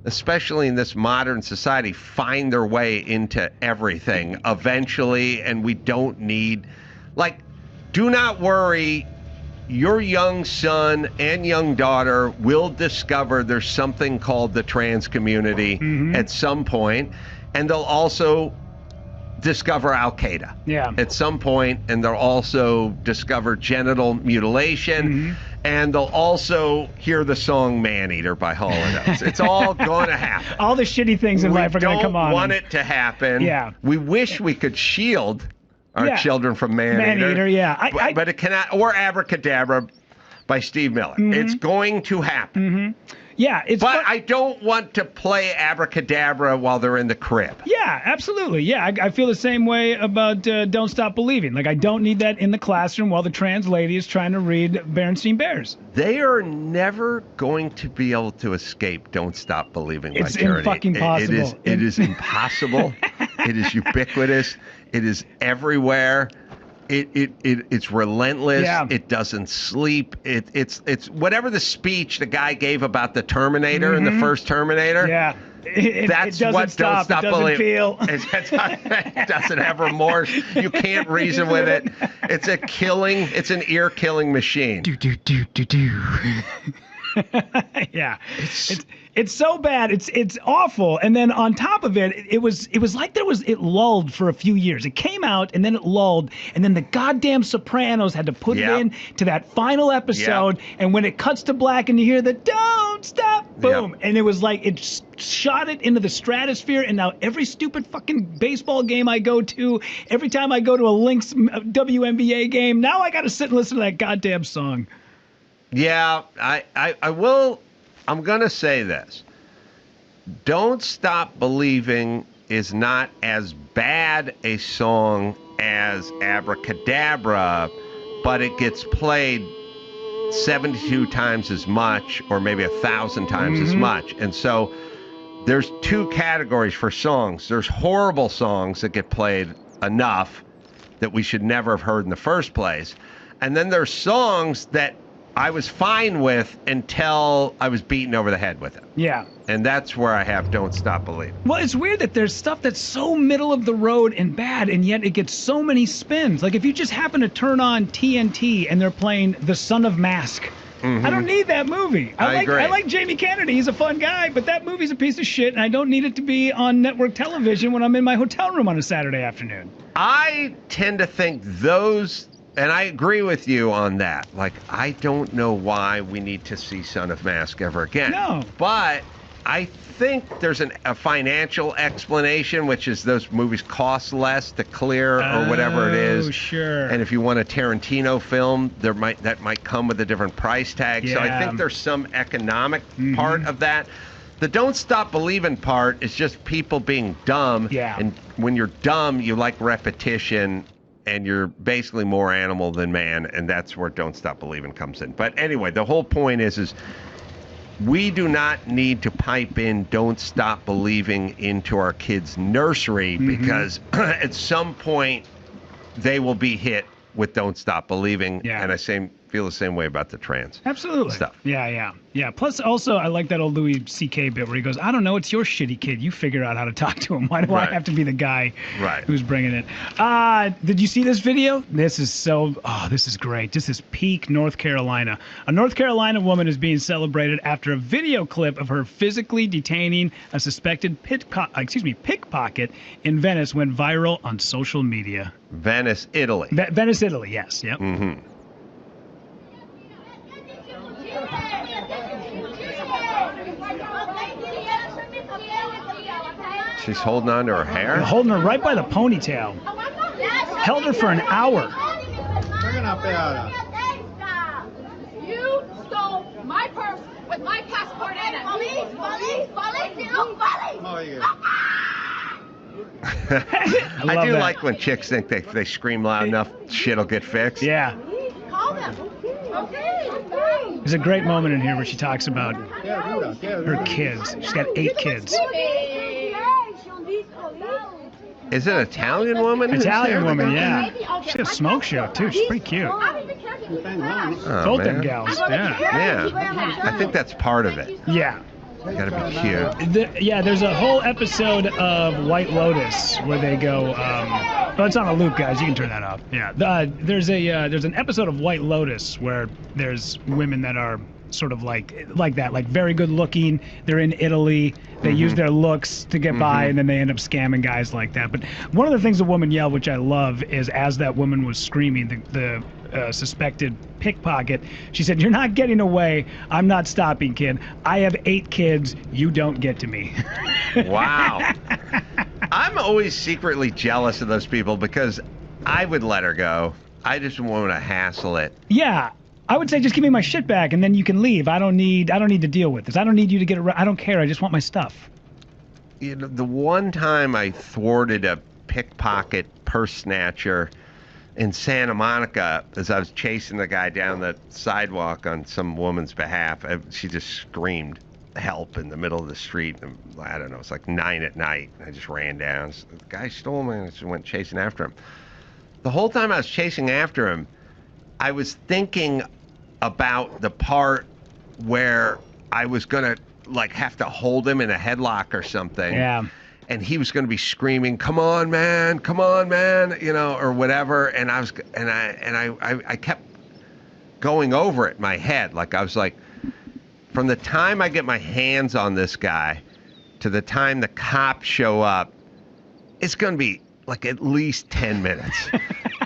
A: especially in this modern society, find their way into everything eventually, and we don't need, like, do not worry. Your young son and young daughter will discover there's something called the trans community at some point, and they'll also discover Al-Qaeda at some point, and they'll also discover genital mutilation, and they'll also hear the song "Man-Eater" by Hall & Oates. It's all going to happen.
L: All the shitty things in life are going to come on.
A: We don't want it to happen.
L: Yeah.
A: We wish we could shield our children from Man-Eater.
L: Man-Eater, yeah.
A: But it cannot, or Abracadabra by Steve Miller. It's going to happen.
L: Yeah,
A: but I don't want to play Abracadabra while they're in the crib.
L: Yeah, absolutely. Yeah, I feel the same way about Don't Stop Believing. Like, I don't need that in the classroom while the trans lady is trying to read Berenstain Bears.
A: They are never going to be able to escape Don't Stop Believing by Charity.
L: It's fucking possible.
A: It is impossible. It is ubiquitous. It is everywhere. It's relentless.
L: Yeah.
A: It doesn't sleep. It's whatever the speech the guy gave about the Terminator in the first Terminator.
L: Yeah.
A: That's
L: it
A: what
L: stop.
A: Don't Stop
L: it doesn't
A: Believing.
L: feel.
A: It doesn't have remorse. You can't reason with it. It's an ear-killing machine.
L: Yeah, it's so bad. It's awful. And then on top of it, it was like it lulled for a few years. It came out and then it lulled, and then the goddamn Sopranos had to put it in to that final episode. And when it cuts to black and you hear the "Don't Stop," boom, and it was like it shot it into the stratosphere. And now every stupid fucking baseball game I go to, every time I go to a Lynx WNBA game, now I got to sit and listen to that goddamn song.
A: Yeah, I will. I'm going to say this. Don't Stop Believing is not as bad a song as Abracadabra, but it gets played 72 times as much, or maybe 1,000 times as much. And so there's two categories for songs. There's horrible songs that get played enough that we should never have heard in the first place. And then there's songs that I was fine with until I was beaten over the head with it.
L: Yeah.
A: And that's where I have Don't Stop Believing.
L: Well, it's weird that there's stuff that's so middle of the road and bad, and yet it gets so many spins. Like, if you just happen to turn on TNT and they're playing The Son of Mask, I don't need that movie.
A: I agree.
L: I like Jamie Kennedy. He's a fun guy, but that movie's a piece of shit, and I don't need it to be on network television when I'm in my hotel room on a Saturday afternoon.
A: I tend to think those, and I agree with you on that. Like, I don't know why we need to see Son of Mask ever again.
L: No.
A: But I think there's a financial explanation, which is those movies cost less to clear or whatever it is.
L: Oh, sure.
A: And if you want a Tarantino film, that might come with a different price tag. So I think there's some economic part of that. The don't stop believing part is just people being dumb.
L: Yeah.
A: And when you're dumb, you like repetition, and you're basically more animal than man, and that's where don't stop believing comes in. But anyway, the whole point is we do not need to pipe in don't stop believing into our kids' nursery because at some point they will be hit with don't stop believing.
L: Yeah.
A: And I feel the same way about the trans stuff.
L: Yeah. Plus, also, I like that old Louis C.K. bit where he goes, I don't know, it's your shitty kid. You figure out how to talk to him. Why do I have to be the guy who's bringing it? Did you see this video? This is great. This is peak North Carolina. A North Carolina woman is being celebrated after a video clip of her physically detaining a suspected pickpocket in Venice went viral on social media.
A: Venice, Italy.
L: Venice, Italy, yes. Yep.
A: Mm-hmm. She's holding on to her hair?
L: Holding her right by the ponytail. Held her for an hour.
M: You stole my purse with my passport in it.
A: I do like when chicks think if they scream loud enough, shit'll get fixed.
L: Yeah.
M: Call them. Okay.
L: There's a great moment in here where she talks about her kids. She's got 8 kids.
A: Is it an Italian woman?
L: Italian woman, yeah. She's got a smoke show, too. She's pretty cute.
A: Oh,
L: Both them gals, yeah.
A: Yeah. I think that's part of it.
L: Yeah.
A: Gotta be cute.
L: There's a whole episode of White Lotus where they go. It's on a loop, guys. You can turn that off. Yeah. There's an episode of White Lotus where there's women that are sort of like that, like very good looking. They're in Italy. They use their looks to get by, and then they end up scamming guys like that. But one of the things the woman yelled, which I love, is as that woman was screaming, the suspected pickpocket, she said, "You're not getting away. I'm not stopping, kid. I have 8 kids. You don't get to me."
A: Wow. I'm always secretly jealous of those people because I would let her go. I just want to hassle it.
L: Yeah. I would say just give me my shit back and then you can leave. I don't need to deal with this. I don't need you to get around. I don't care. I just want my stuff.
A: You know, the one time I thwarted a pickpocket purse snatcher in Santa Monica as I was chasing the guy down the sidewalk on some woman's behalf, she just screamed help in the middle of the street. And I don't know, it's like 9 at night. I just ran down. The guy stole me and I just went chasing after him. The whole time I was chasing after him, I was thinking about the part where I was going to like have to hold him in a headlock or something.
L: Yeah.
A: And he was going to be screaming, come on, man, you know, or whatever. And I kept going over it in my head. Like I was like, from the time I get my hands on this guy to the time the cops show up, it's going to be like at least 10 minutes.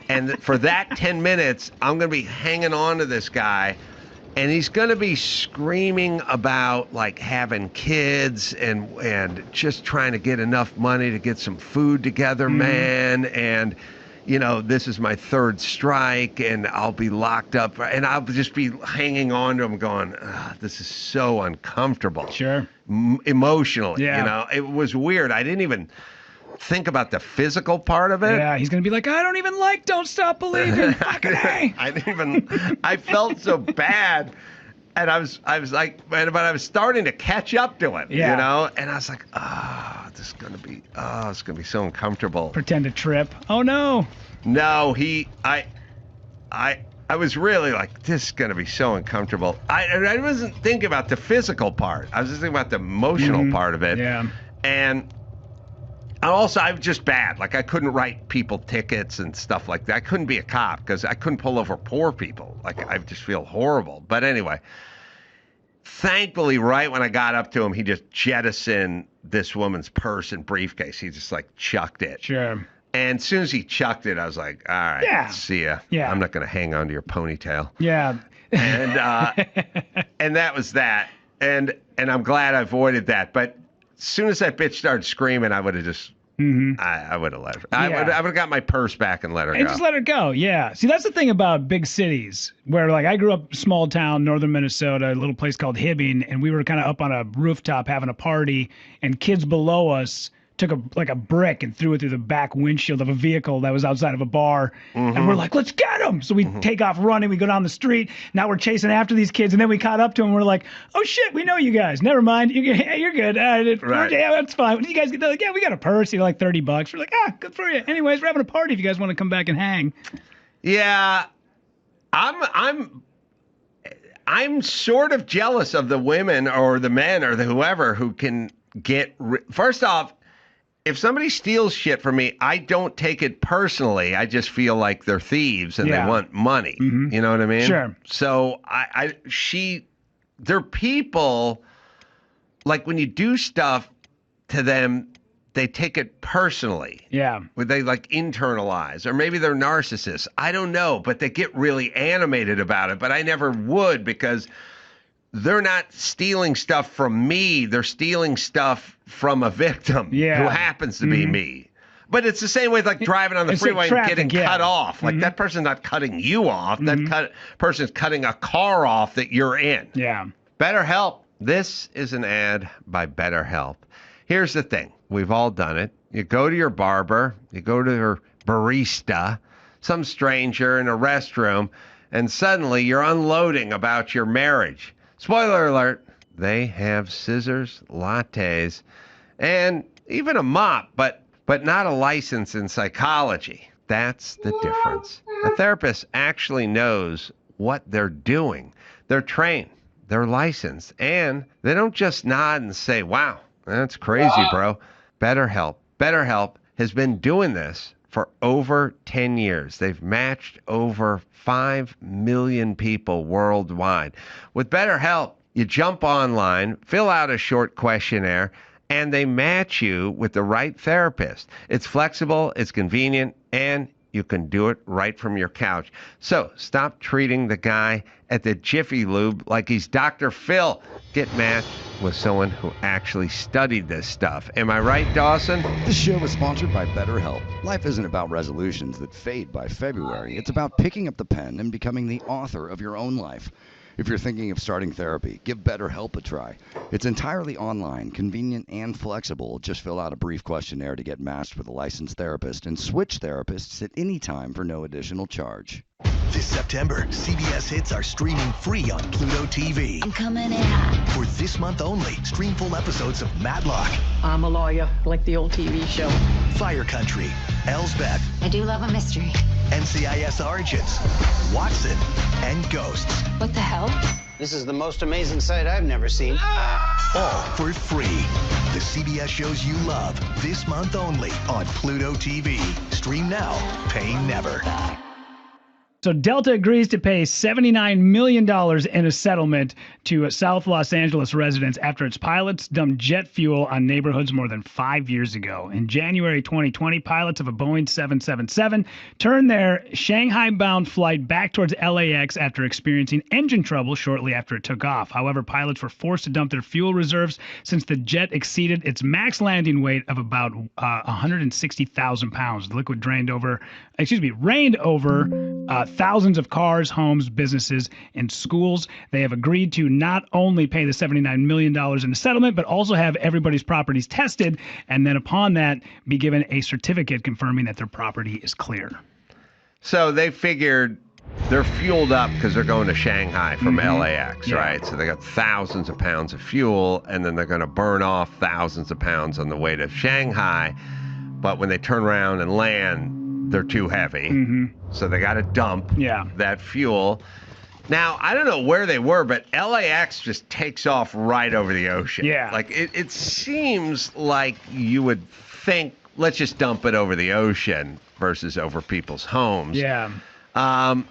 A: And for that 10 minutes, I'm going to be hanging on to this guy, and he's going to be screaming about like having kids and just trying to get enough money to get some food together, man. And, you know, this is my 3rd strike, and I'll be locked up. And I'll just be hanging on to him going, this is so uncomfortable.
L: Sure.
A: Emotionally,
L: yeah.
A: You know, it was weird. I didn't even think about the physical part of it.
L: Yeah, he's gonna be like, I don't even like Don't Stop Believing. Fucking A.
A: I felt so bad, and I was like, but I was starting to catch up to him.
L: Yeah.
A: You know, and I was like, it's gonna be so uncomfortable.
L: Pretend to trip. Oh no.
A: No, I was really like, this is gonna be so uncomfortable. I wasn't thinking about the physical part. I was just thinking about the emotional part of it.
L: Yeah.
A: And Also, I'm just bad. Like, I couldn't write people tickets and stuff like that. I couldn't be a cop because I couldn't pull over poor people. Like, I just feel horrible. But anyway, thankfully, right when I got up to him, he just jettisoned this woman's purse and briefcase. He just, like, chucked it.
L: Sure.
A: And as soon as he chucked it, I was like, all right,
L: Yeah.
A: see ya.
L: Yeah.
A: I'm not going to hang on to your ponytail.
L: Yeah.
A: And that was that. And I'm glad I avoided that. But as soon as that bitch started screaming, I would have just, I would have let her. I would have got my purse back and let her go.
L: And just let her go, yeah. See, that's the thing about big cities, where like I grew up small town, northern Minnesota, a little place called Hibbing, and we were kind of up on a rooftop having a party, and kids below us took a brick and threw it through the back windshield of a vehicle that was outside of a bar. And we're like, let's get them. So we take off running. We go down the street. Now we're chasing after these kids. And then we caught up to them. We're like, oh, shit, we know you guys. Never mind. You're good.
A: Right.
L: Yeah, that's fine. What do you guys get? They're like, yeah, we got a purse. Like $30. We're like, good for you. Anyways, we're having a party if you guys want to come back and hang.
A: Yeah. I'm sort of jealous of the women or the men or the whoever who can get first off, if somebody steals shit from me, I don't take it personally. I just feel like they're thieves and they want money. You know what I mean?
L: Sure.
A: So they're people, like when you do stuff to them, they take it personally.
L: Yeah.
A: Would they like internalize, or maybe they're narcissists? I don't know, but they get really animated about it. But I never would, because they're not stealing stuff from me. They're stealing stuff from a victim who happens to be me. But it's the same way like driving on the freeway and getting cut off. Like that person's not cutting you off. That person's cutting a car off that you're in.
L: Yeah.
A: BetterHelp. This is an ad by BetterHelp. Here's the thing. We've all done it. You go to your barber, you go to your barista, some stranger in a restroom, and suddenly you're unloading about your marriage. Spoiler alert, they have scissors, lattes, and even a mop, but not a license in psychology. That's the difference. A therapist actually knows what they're doing. They're trained, they're licensed, and they don't just nod and say, wow, that's crazy, bro. BetterHelp has been doing this for over 10 years. They've matched over 5 million people worldwide. With BetterHelp, you jump online, fill out a short questionnaire, and they match you with the right therapist. It's flexible, it's convenient, and you can do it right from your couch. So stop treating the guy at the Jiffy Lube like he's Dr. Phil. Get matched with someone who actually studied this stuff. Am I right, Dawson?
N: This show is sponsored by BetterHelp. Life isn't about resolutions that fade by February. It's about picking up the pen and becoming the author of your own life. If you're thinking of starting therapy, give BetterHelp a try. It's entirely online, convenient, and flexible. Just fill out a brief questionnaire to get matched with a licensed therapist and switch therapists at any time for no additional charge.
B: This September, CBS hits are streaming free on Pluto TV.
C: I'm coming in hot.
B: For this month only, stream full episodes of Matlock,
D: I'm a lawyer, like the old TV show.
B: Fire Country, Elsbeth,
C: I do love a mystery.
B: NCIS Origins, Watson, and Ghosts.
C: What the hell?
E: This is the most amazing sight I've never seen.
B: All for free. The CBS shows you love, this month only on Pluto TV. Stream now, pay never.
L: So Delta agrees to pay $79 million in a settlement to South Los Angeles residents after its pilots dumped jet fuel on neighborhoods more than 5 years ago. In January 2020, pilots of a Boeing 777 turned their Shanghai-bound flight back towards LAX after experiencing engine trouble shortly after it took off. However, pilots were forced to dump their fuel reserves since the jet exceeded its max landing weight of about 160,000 pounds. The liquid rained over thousands of cars, homes, businesses, and schools. They have agreed to not only pay the $79 million in the settlement, but also have everybody's properties tested, and then upon that, be given a certificate confirming that their property is clear.
A: So they figured they're fueled up because they're going to Shanghai from LAX, right? So they got thousands of pounds of fuel, and then they're going to burn off thousands of pounds on the way to Shanghai. But when they turn around and land, they're too heavy. So they got to dump that fuel. Now, I don't know where they were, but LAX just takes off right over the ocean.
L: Yeah.
A: Like, it seems like you would think let's just dump it over the ocean versus over people's homes.
L: Yeah.
A: On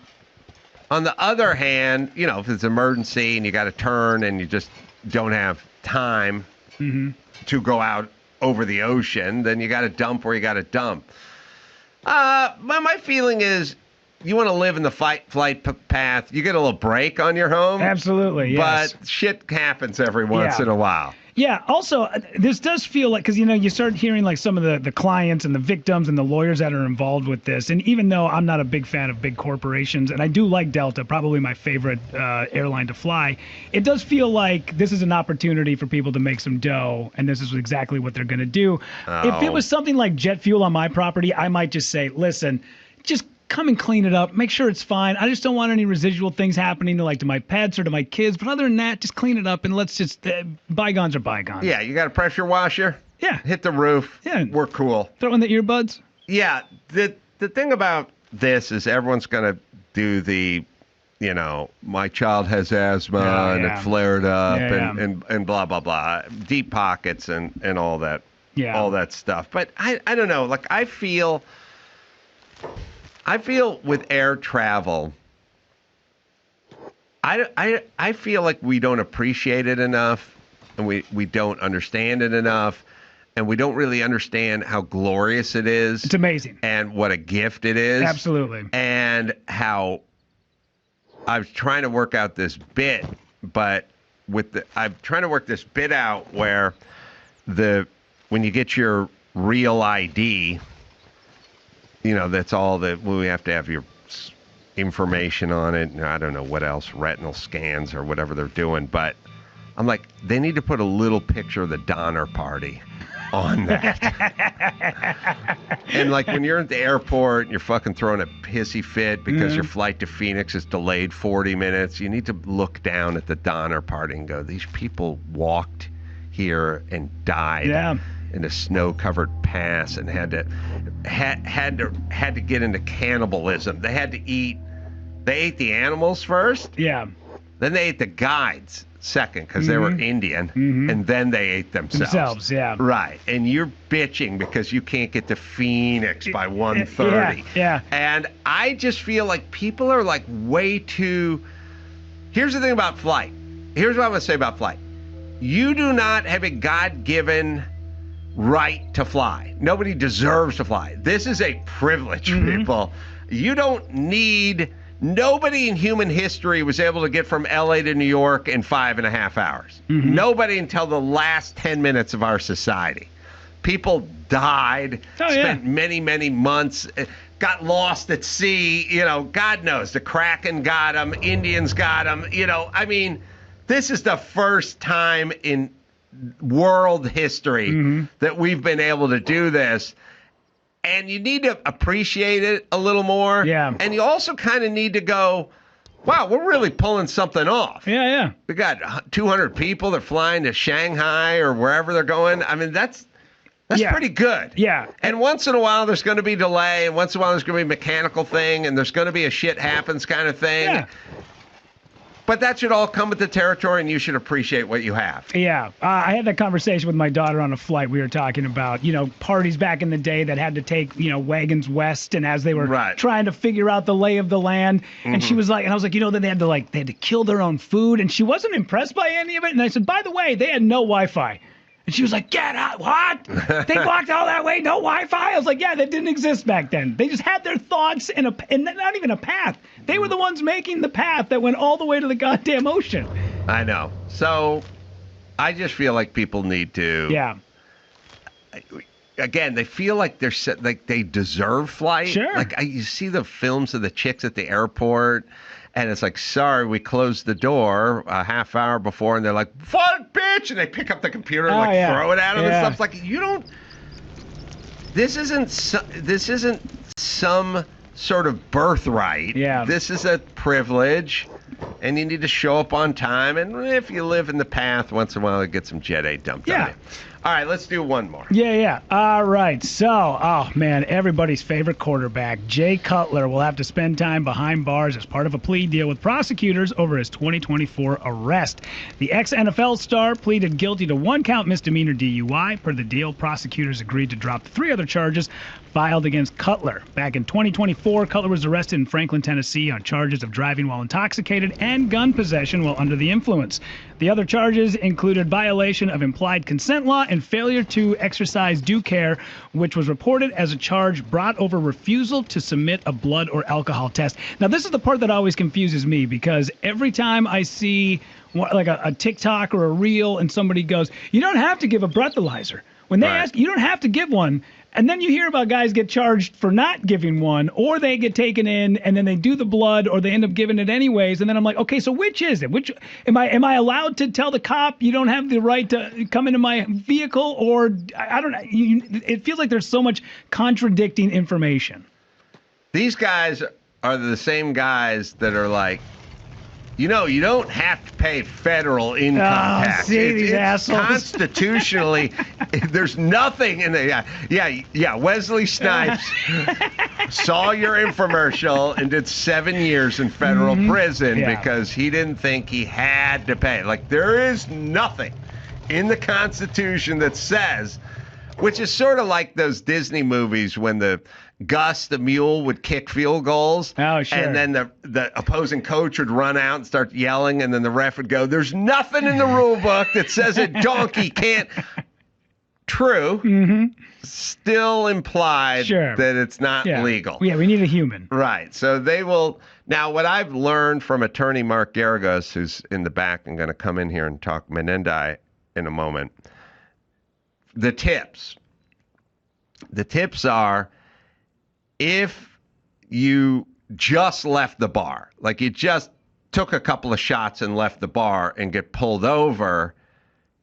A: the other hand, you know, if it's an emergency and you got to turn and you just don't have time to go out over the ocean, then you got to dump where you got to dump. My feeling is you want to live in the flight path. You get a little break on your home.
L: Absolutely, yes.
A: But shit happens every once in a while.
L: Yeah. Also, this does feel like, because, you know, you start hearing like some of the clients and the victims and the lawyers that are involved with this. And even though I'm not a big fan of big corporations, and I do like Delta, probably my favorite airline to fly, it does feel like this is an opportunity for people to make some dough. And this is exactly what they're going to do. If it was something like jet fuel on my property, I might just say, listen, just come and clean it up. Make sure it's fine. I just don't want any residual things happening to my pets or to my kids. But other than that, just clean it up and let's just bygones are bygones.
A: Yeah, you got a pressure washer?
L: Yeah.
A: Hit the roof.
L: Yeah.
A: We're cool.
L: Throw in the earbuds?
A: Yeah. The thing about this is everyone's going to do the, you know, my child has asthma and it flared up and blah, blah, blah. Deep pockets and all that.
L: Yeah.
A: All that stuff. But I don't know. Like, I feel with air travel, I feel like we don't appreciate it enough, and we don't understand it enough, and we don't really understand how glorious it is.
L: It's amazing.
A: And what a gift it is.
L: Absolutely.
A: And how I was trying to work out this bit, but I'm trying to work this bit out where when you get your real ID, you know, that's all that we have to have your information on it. And I don't know what else, retinal scans or whatever they're doing. But I'm like, they need to put a little picture of the Donner Party on that. And like when you're at the airport and you're fucking throwing a pissy fit because your flight to Phoenix is delayed 40 minutes, you need to look down at the Donner Party and go, these people walked here and died in a snow-covered pass and had to get into cannibalism. They had to eat. They ate the animals first.
L: Yeah.
A: Then they ate the guides second because they were Indian, and then they ate themselves.
L: Yeah.
A: Right. And you're bitching because you can't get to Phoenix by 1:30.
L: Yeah.
A: And I just feel like people are like way too. Here's the thing about flight. Here's what I'm gonna say about flight. You do not have a God-given right to fly. Nobody deserves to fly. This is a privilege, people. You don't need. Nobody in human history was able to get from LA to New York in 5.5 hours. Nobody until the last 10 minutes of our society. People died, spent many, many months, got lost at sea. You know, God knows, the Kraken got them, Indians got them. You know, I mean, this is the first time in world history that we've been able to do this. And you need to appreciate it a little more. Yeah. And you also kind of need to go, wow, we're really pulling something off.
L: Yeah.
A: We got 200 people. They're flying to Shanghai or wherever they're going. I mean, that's pretty good.
L: Yeah.
A: And once in a while, there's going to be delay. And once in a while, there's going to be a mechanical thing. And there's going to be a shit happens kind of thing.
L: Yeah.
A: But that should all come with the territory, and you should appreciate what you have.
L: Yeah. I had that conversation with my daughter on a flight. We were talking about, you know, parties back in the day that had to take, you know, wagons west, and as they were trying to figure out the lay of the land. And she was like, and I was like, you know, that they had to kill their own food, and she wasn't impressed by any of it. And I said, by the way, they had no Wi-Fi. And she was like, get out, what? They walked all that way, no Wi-Fi? I was like, yeah, that didn't exist back then. They just had their thoughts and not even a path. They were the ones making the path that went all the way to the goddamn ocean.
A: I know. So I just feel like people need to.
L: Yeah.
A: Again, they feel like they deserve flight.
L: Sure.
A: Like you see the films of the chicks at the airport, and it's like, sorry, we closed the door a half hour before, and they're like, fuck, bitch, and they pick up the computer and throw it at them and stuff. It's like, you don't. This isn't some sort of birthright.
L: Yeah.
A: This is a privilege, and you need to show up on time. And if you live in the path, once in a while, you get some Jet A dumped on you. All right, let's do one more.
L: Yeah. All right. So, oh, man, everybody's favorite quarterback, Jay Cutler, will have to spend time behind bars as part of a plea deal with prosecutors over his 2024 arrest. The ex-NFL star pleaded guilty to 1-count misdemeanor DUI. Per the deal, prosecutors agreed to drop the 3 other charges filed against Cutler. Back in 2024, Cutler was arrested in Franklin, Tennessee on charges of driving while intoxicated and gun possession while under the influence. The other charges included violation of implied consent law and failure to exercise due care, which was reported as a charge brought over refusal to submit a blood or alcohol test. Now, this is the part that always confuses me, because every time I see like a TikTok or a reel and somebody goes, you don't have to give a breathalyzer. When they ask, you don't have to give one. And then you hear about guys get charged for not giving one, or they get taken in and then they do the blood, or they end up giving it anyways. And then I'm like, okay, so which is it? Which am I allowed to tell the cop you don't have the right to come into my vehicle? Or I don't know. It feels like there's so much contradicting information.
A: These guys are the same guys that are like, you don't have to pay federal income tax.
L: See, these assholes.
A: Constitutionally, there's nothing in the Wesley Snipes saw your infomercial and did 7 years in federal prison because he didn't think he had to pay. Like, there is nothing in the Constitution that says, which is sort of like those Disney movies when the mule would kick field goals.
L: Oh, sure.
A: And then the opposing coach would run out and start yelling, and then the ref would go, there's nothing in the rule book that says a donkey can't. True. Still implied that it's not legal.
L: Yeah, we need a human.
A: Right. So they will. Now, what I've learned from attorney Mark Garagos, who's in the back and going to come in here and talk Menendai in a moment, the tips are, if you just left the bar, like you just took a couple of shots and left the bar and get pulled over,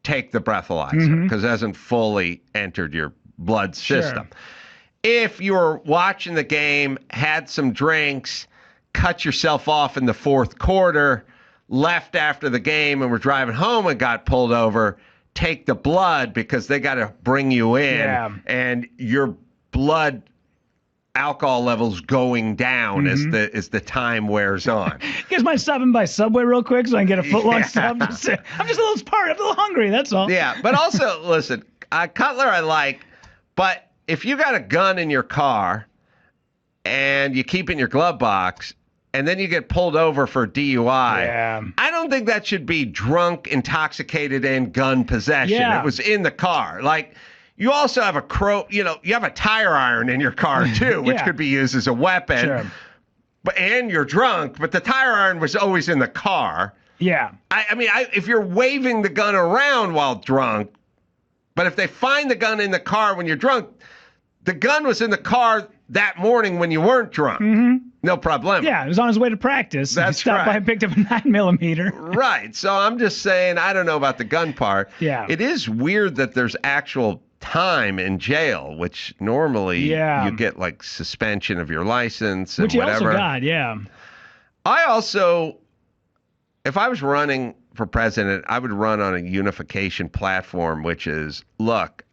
A: take the breathalyzer because it hasn't fully entered your blood system. If you're watching the game, had some drinks, cut yourself off in the fourth quarter, left after the game and were driving home and got pulled over, take the blood because they got to bring you in and your blood alcohol levels going down as the time wears on.
L: You guys mind stopping by Subway real quick so I can get a foot-long sub? I'm just a little tired. I'm a little hungry, that's all.
A: Yeah, but also, listen, Cutler I like, but if you got a gun in your car and you keep it in your glove box and then you get pulled over for DUI, I don't think that should be drunk, intoxicated, and gun possession. It was in the car. Like, you also have you have a tire iron in your car too, which could be used as a weapon. And you're drunk, but the tire iron was always in the car. I mean, if you're waving the gun around while drunk, but if they find the gun in the car when you're drunk, the gun was in the car that morning when you weren't drunk. No problem.
L: Yeah, it was on his way to practice.
A: That's
L: he stopped by and picked up a 9mm.
A: Right. So I'm just saying, I don't know about the gun part. It is weird that there's actual time in jail, which normally you get like suspension of your license and
L: which
A: whatever.
L: Which you also got,
A: I also, if I was running for president, I would run on a unification platform, which is, look,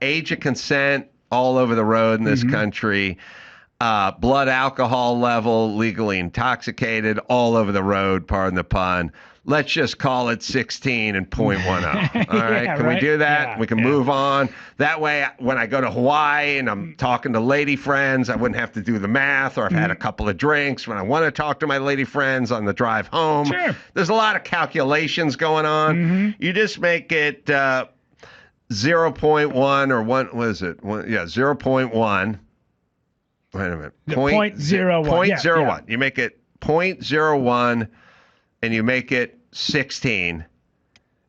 A: age of consent all over the road in this country, blood alcohol level, legally intoxicated all over the road, pardon the pun. Let's just call it 16 and 0.10. All right, can we do that? We can move on. That way, when I go to Hawaii and I'm talking to lady friends, I wouldn't have to do the math, or I've had a couple of drinks when I want to talk to my lady friends on the drive home. There's a lot of calculations going on. You just make it 0.1 or 1, what is it? 0.1. Wait a minute.
L: 0.01.
A: 0.01. You make it 0.01 and you make it 16.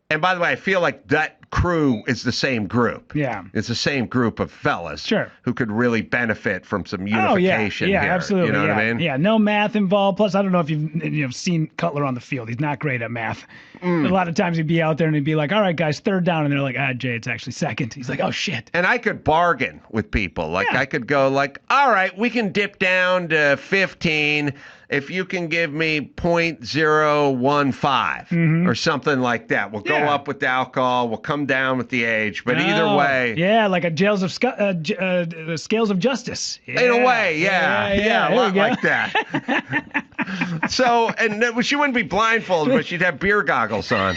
A: And by the way, I feel like that crew is the same group.
L: Yeah.
A: It's the same group of fellas
L: Sure.
A: who could really benefit from some
L: Oh,
A: unification
L: yeah,
A: here.
L: absolutely.
A: You know
L: yeah.
A: what I mean?
L: Yeah, no math involved. Plus, I don't know if you've seen Cutler on the field. He's not great at math. A lot of times he'd be out there and he'd be like, all right, guys, third down. And they're like, Jay, it's actually second. He's like, oh, shit.
A: And I could bargain with people. Like, I could go like, all right, we can dip down to 15 if you can give me 0.015 or something like that. We'll go up with the alcohol. We'll come down with the age. But either way.
L: Yeah, like a the Scales of Justice. Yeah.
A: In a way, yeah, a lot like that. So, and she wouldn't be blindfolded, but she'd have beer goggles on.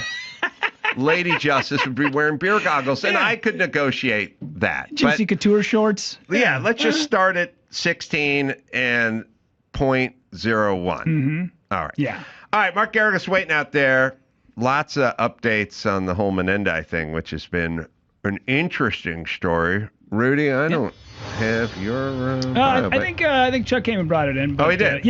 A: Lady Justice would be wearing beer goggles, and I could negotiate that.
L: Juicy couture shorts.
A: Yeah, let's just start at 16 and 0.01. All right.
L: Yeah.
A: All right, Mark Garrigus waiting out there. Lots of updates on the whole Menendez thing, which has been an interesting story. Rudy, I don't have your.
L: I think Chuck came and brought it in. But,
A: he did.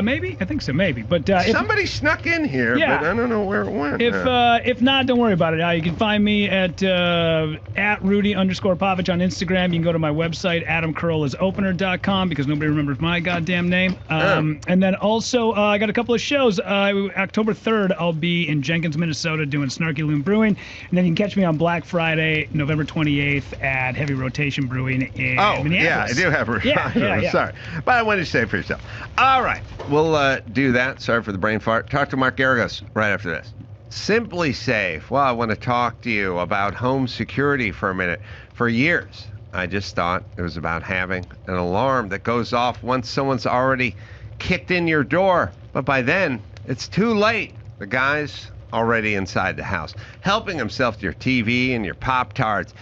L: Maybe. I think so. Maybe. But
A: somebody snuck in here, but I don't know where it went.
L: If not, don't worry about it. You can find me at Rudy_Povich on Instagram. You can go to my website, AdamCurlisopener.com, because nobody remembers my goddamn name. And then also, I got a couple of shows. October 3rd, I'll be in Jenkins, Minnesota, doing Snarky Loon Brewing, and then you can catch me on Black Friday, November 28th, at Heavy Rotation Brewing in Minneapolis.
A: Yeah, I do have a
L: yeah.
A: Sorry. But I wanted to say it for yourself. All right. We'll do that. Sorry for the brain fart. Talk to Mark Garrigus right after this. Simply Safe. Well, I want to talk to you about home security for a minute. For years, I just thought it was about having an alarm that goes off once someone's already kicked in your door. But by then, it's too late. The guy's already inside the house, helping himself to your TV and your Pop-Tarts.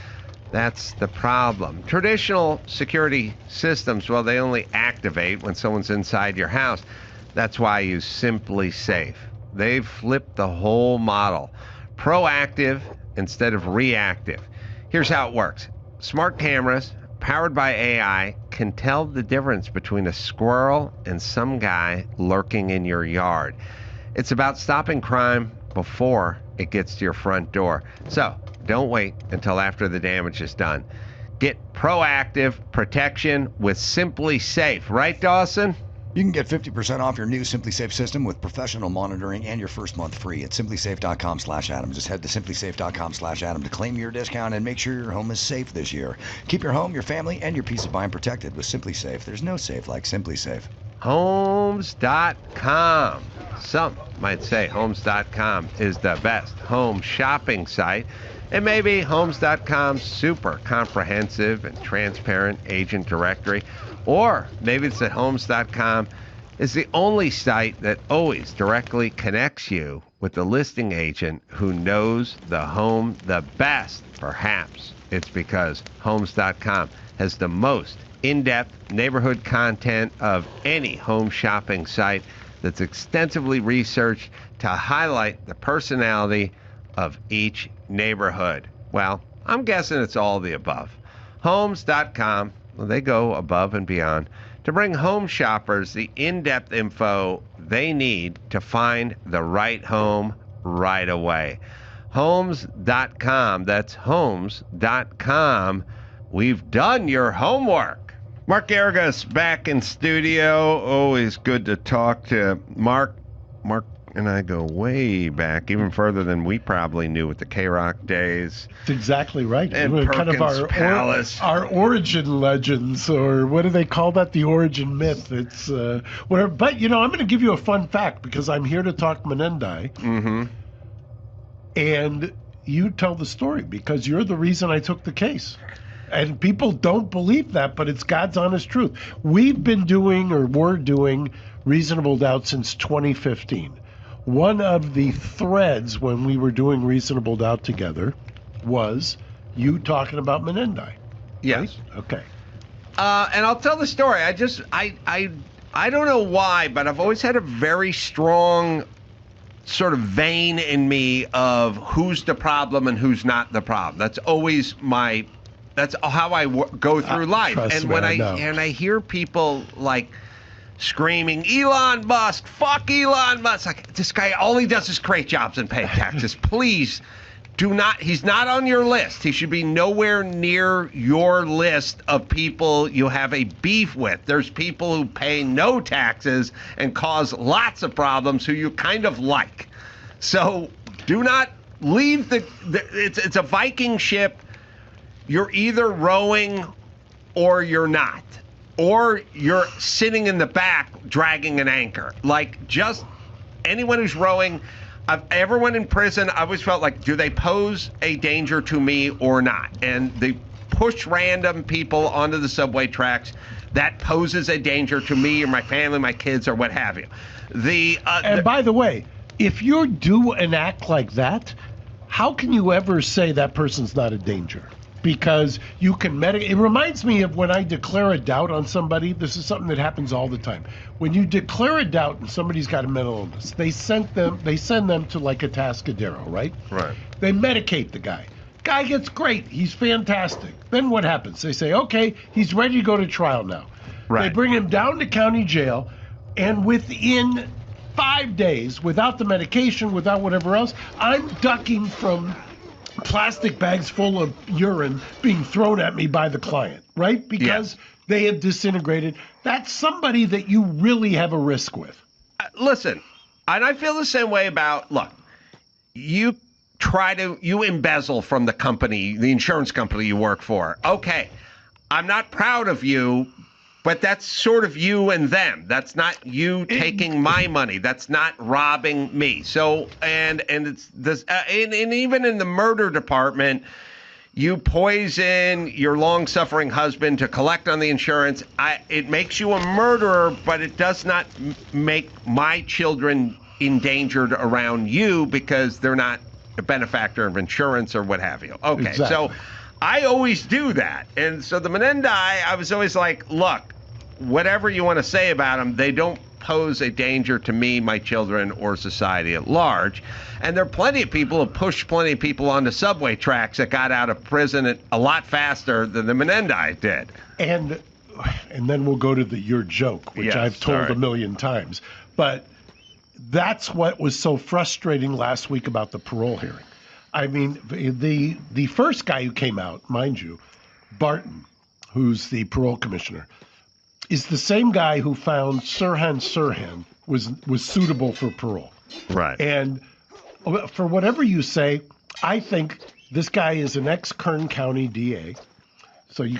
A: That's the problem. Traditional security systems, well, they only activate when someone's inside your house. That's why I use Simply Safe. They've flipped the whole model. Proactive instead of reactive. Here's how it works. Smart cameras, powered by AI, can tell the difference between a squirrel and some guy lurking in your yard. It's about stopping crime before it gets to your front door. So, don't wait until after the damage is done. Get proactive protection with Simply Safe. Right, Dawson?
N: You can get 50% off your new Simply Safe system with professional monitoring and your first month free at simplysafe.com/Adam. Just head to simplysafe.com/Adam to claim your discount and make sure your home is safe this year. Keep your home, your family, and your peace of mind protected with Simply Safe. There's no safe like Simply Safe.
A: Homes.com. Some might say Homes.com is the best home shopping site. It may be Homes.com's super comprehensive and transparent agent directory, or maybe it's that Homes.com is the only site that always directly connects you with the listing agent who knows the home the best. Perhaps it's because Homes.com has the most in-depth neighborhood content of any home shopping site that's extensively researched to highlight the personality of each neighborhood. Well, I'm guessing it's all the above. Homes.com, well, they go above and beyond to bring home shoppers the in-depth info they need to find the right home right away. Homes.com, that's Homes.com. We've done your homework. Mark Garrigus back in studio. Always good to talk to Mark. Mark and I go way back, even further than we probably knew with the K-Rock days.
O: That's exactly right.
A: And
O: We're
A: Perkins
O: kind of
A: Palace.
O: our origin legends, or what do they call that? The origin myth. It's whatever. But I'm going to give you a fun fact because I'm here to talk Menendez.
A: Mm-hmm.
O: And you tell the story because you're the reason I took the case. And people don't believe that, but it's God's honest truth. We've been doing, or were doing, Reasonable Doubt since 2015. One of the threads when we were doing Reasonable Doubt together was you talking about Menendez.
A: Yes.
O: Right? Okay.
A: And I'll tell the story. I don't know why, but I've always had a very strong sort of vein in me of who's the problem and who's not the problem. That's always that's how I go through life. And when I hear people like screaming, Elon Musk, fuck Elon Musk. Like, this guy, all he does is create jobs and pay taxes. Please he's not on your list. He should be nowhere near your list of people you have a beef with. There's people who pay no taxes and cause lots of problems who you kind of like. So do not leave it's a Viking ship. You're either rowing or you're not. Or you're sitting in the back dragging an anchor. Like, just anyone who's rowing, everyone in prison, I always felt like, do they pose a danger to me or not? And they push random people onto the subway tracks. That poses a danger to me or my family, my kids, or what have you.
O: And by the way, if you do an act like that, how can you ever say that person's not a danger? Because you can it reminds me of when I declare a doubt on somebody. This is something that happens all the time. When you declare a doubt and somebody's got a mental illness, they send them to like a Atascadero, right?
A: Right.
O: They medicate the guy. Guy gets great. He's fantastic. Then what happens? They say, okay, he's ready to go to trial now.
A: Right.
O: They bring him down to county jail, and within 5 days, without the medication, without whatever else, I'm ducking from plastic bags full of urine being thrown at me by the client, right? Because they have disintegrated. That's somebody that you really have a risk with.
A: Listen, and I feel the same way about, look, you embezzle from the company, the insurance company you work for. Okay, I'm not proud of you, but that's sort of you and them. That's not you taking my money. That's not robbing me. So, and it's this, and even in the murder department, you poison your long-suffering husband to collect on the insurance. It makes you a murderer, but it does not make my children endangered around you because they're not a benefactor of insurance or what have you. Okay,
O: Exactly.
A: So I always do that. And so the Menendai, I was always like, look, whatever you want to say about them, they don't pose a danger to me, my children, or society at large. And there are plenty of people who pushed plenty of people onto subway tracks that got out of prison a lot faster than the Menendai did.
O: And then we'll go to your joke, which
A: Yes,
O: I've told
A: sorry.
O: a million times. But that's what was so frustrating last week about the parole hearing. I mean, the first guy who came out, mind you, Barton, who's the parole commissioner, is the same guy who found Sirhan was suitable for parole.
A: Right.
O: And for whatever you say, I think this guy is an ex-Kern County DA. So you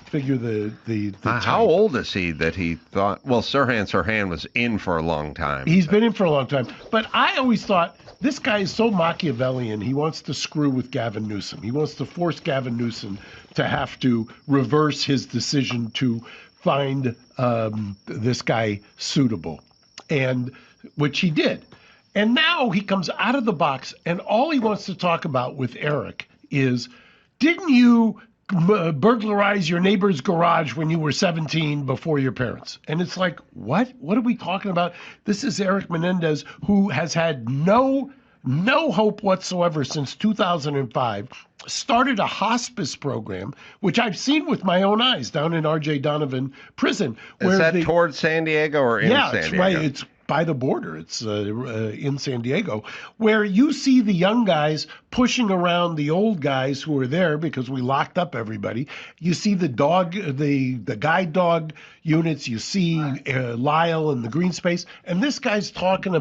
O: figure the
A: How old is he that he thought, well, Sirhan was in for a long time.
O: He's been in for a long time. But I always thought, this guy is so Machiavellian, he wants to screw with Gavin Newsom. He wants to force Gavin Newsom to have to reverse his decision to find this guy suitable, and which he did. And now he comes out of the box, and all he wants to talk about with Eric is, didn't you burglarize your neighbor's garage when you were 17 before your parents? And it's like, what? What are we talking about? This is Eric Menendez, who has had no hope whatsoever since 2005, started a hospice program, which I've seen with my own eyes down in R.J. Donovan prison.
A: Is that towards San Diego or in San Diego? Yeah,
O: it's right. It's by the border. It's in San Diego, where you see the young guys pushing around the old guys who are there because we locked up everybody. You see the guide dog units. You see Lyle in the green space. And this guy's talking about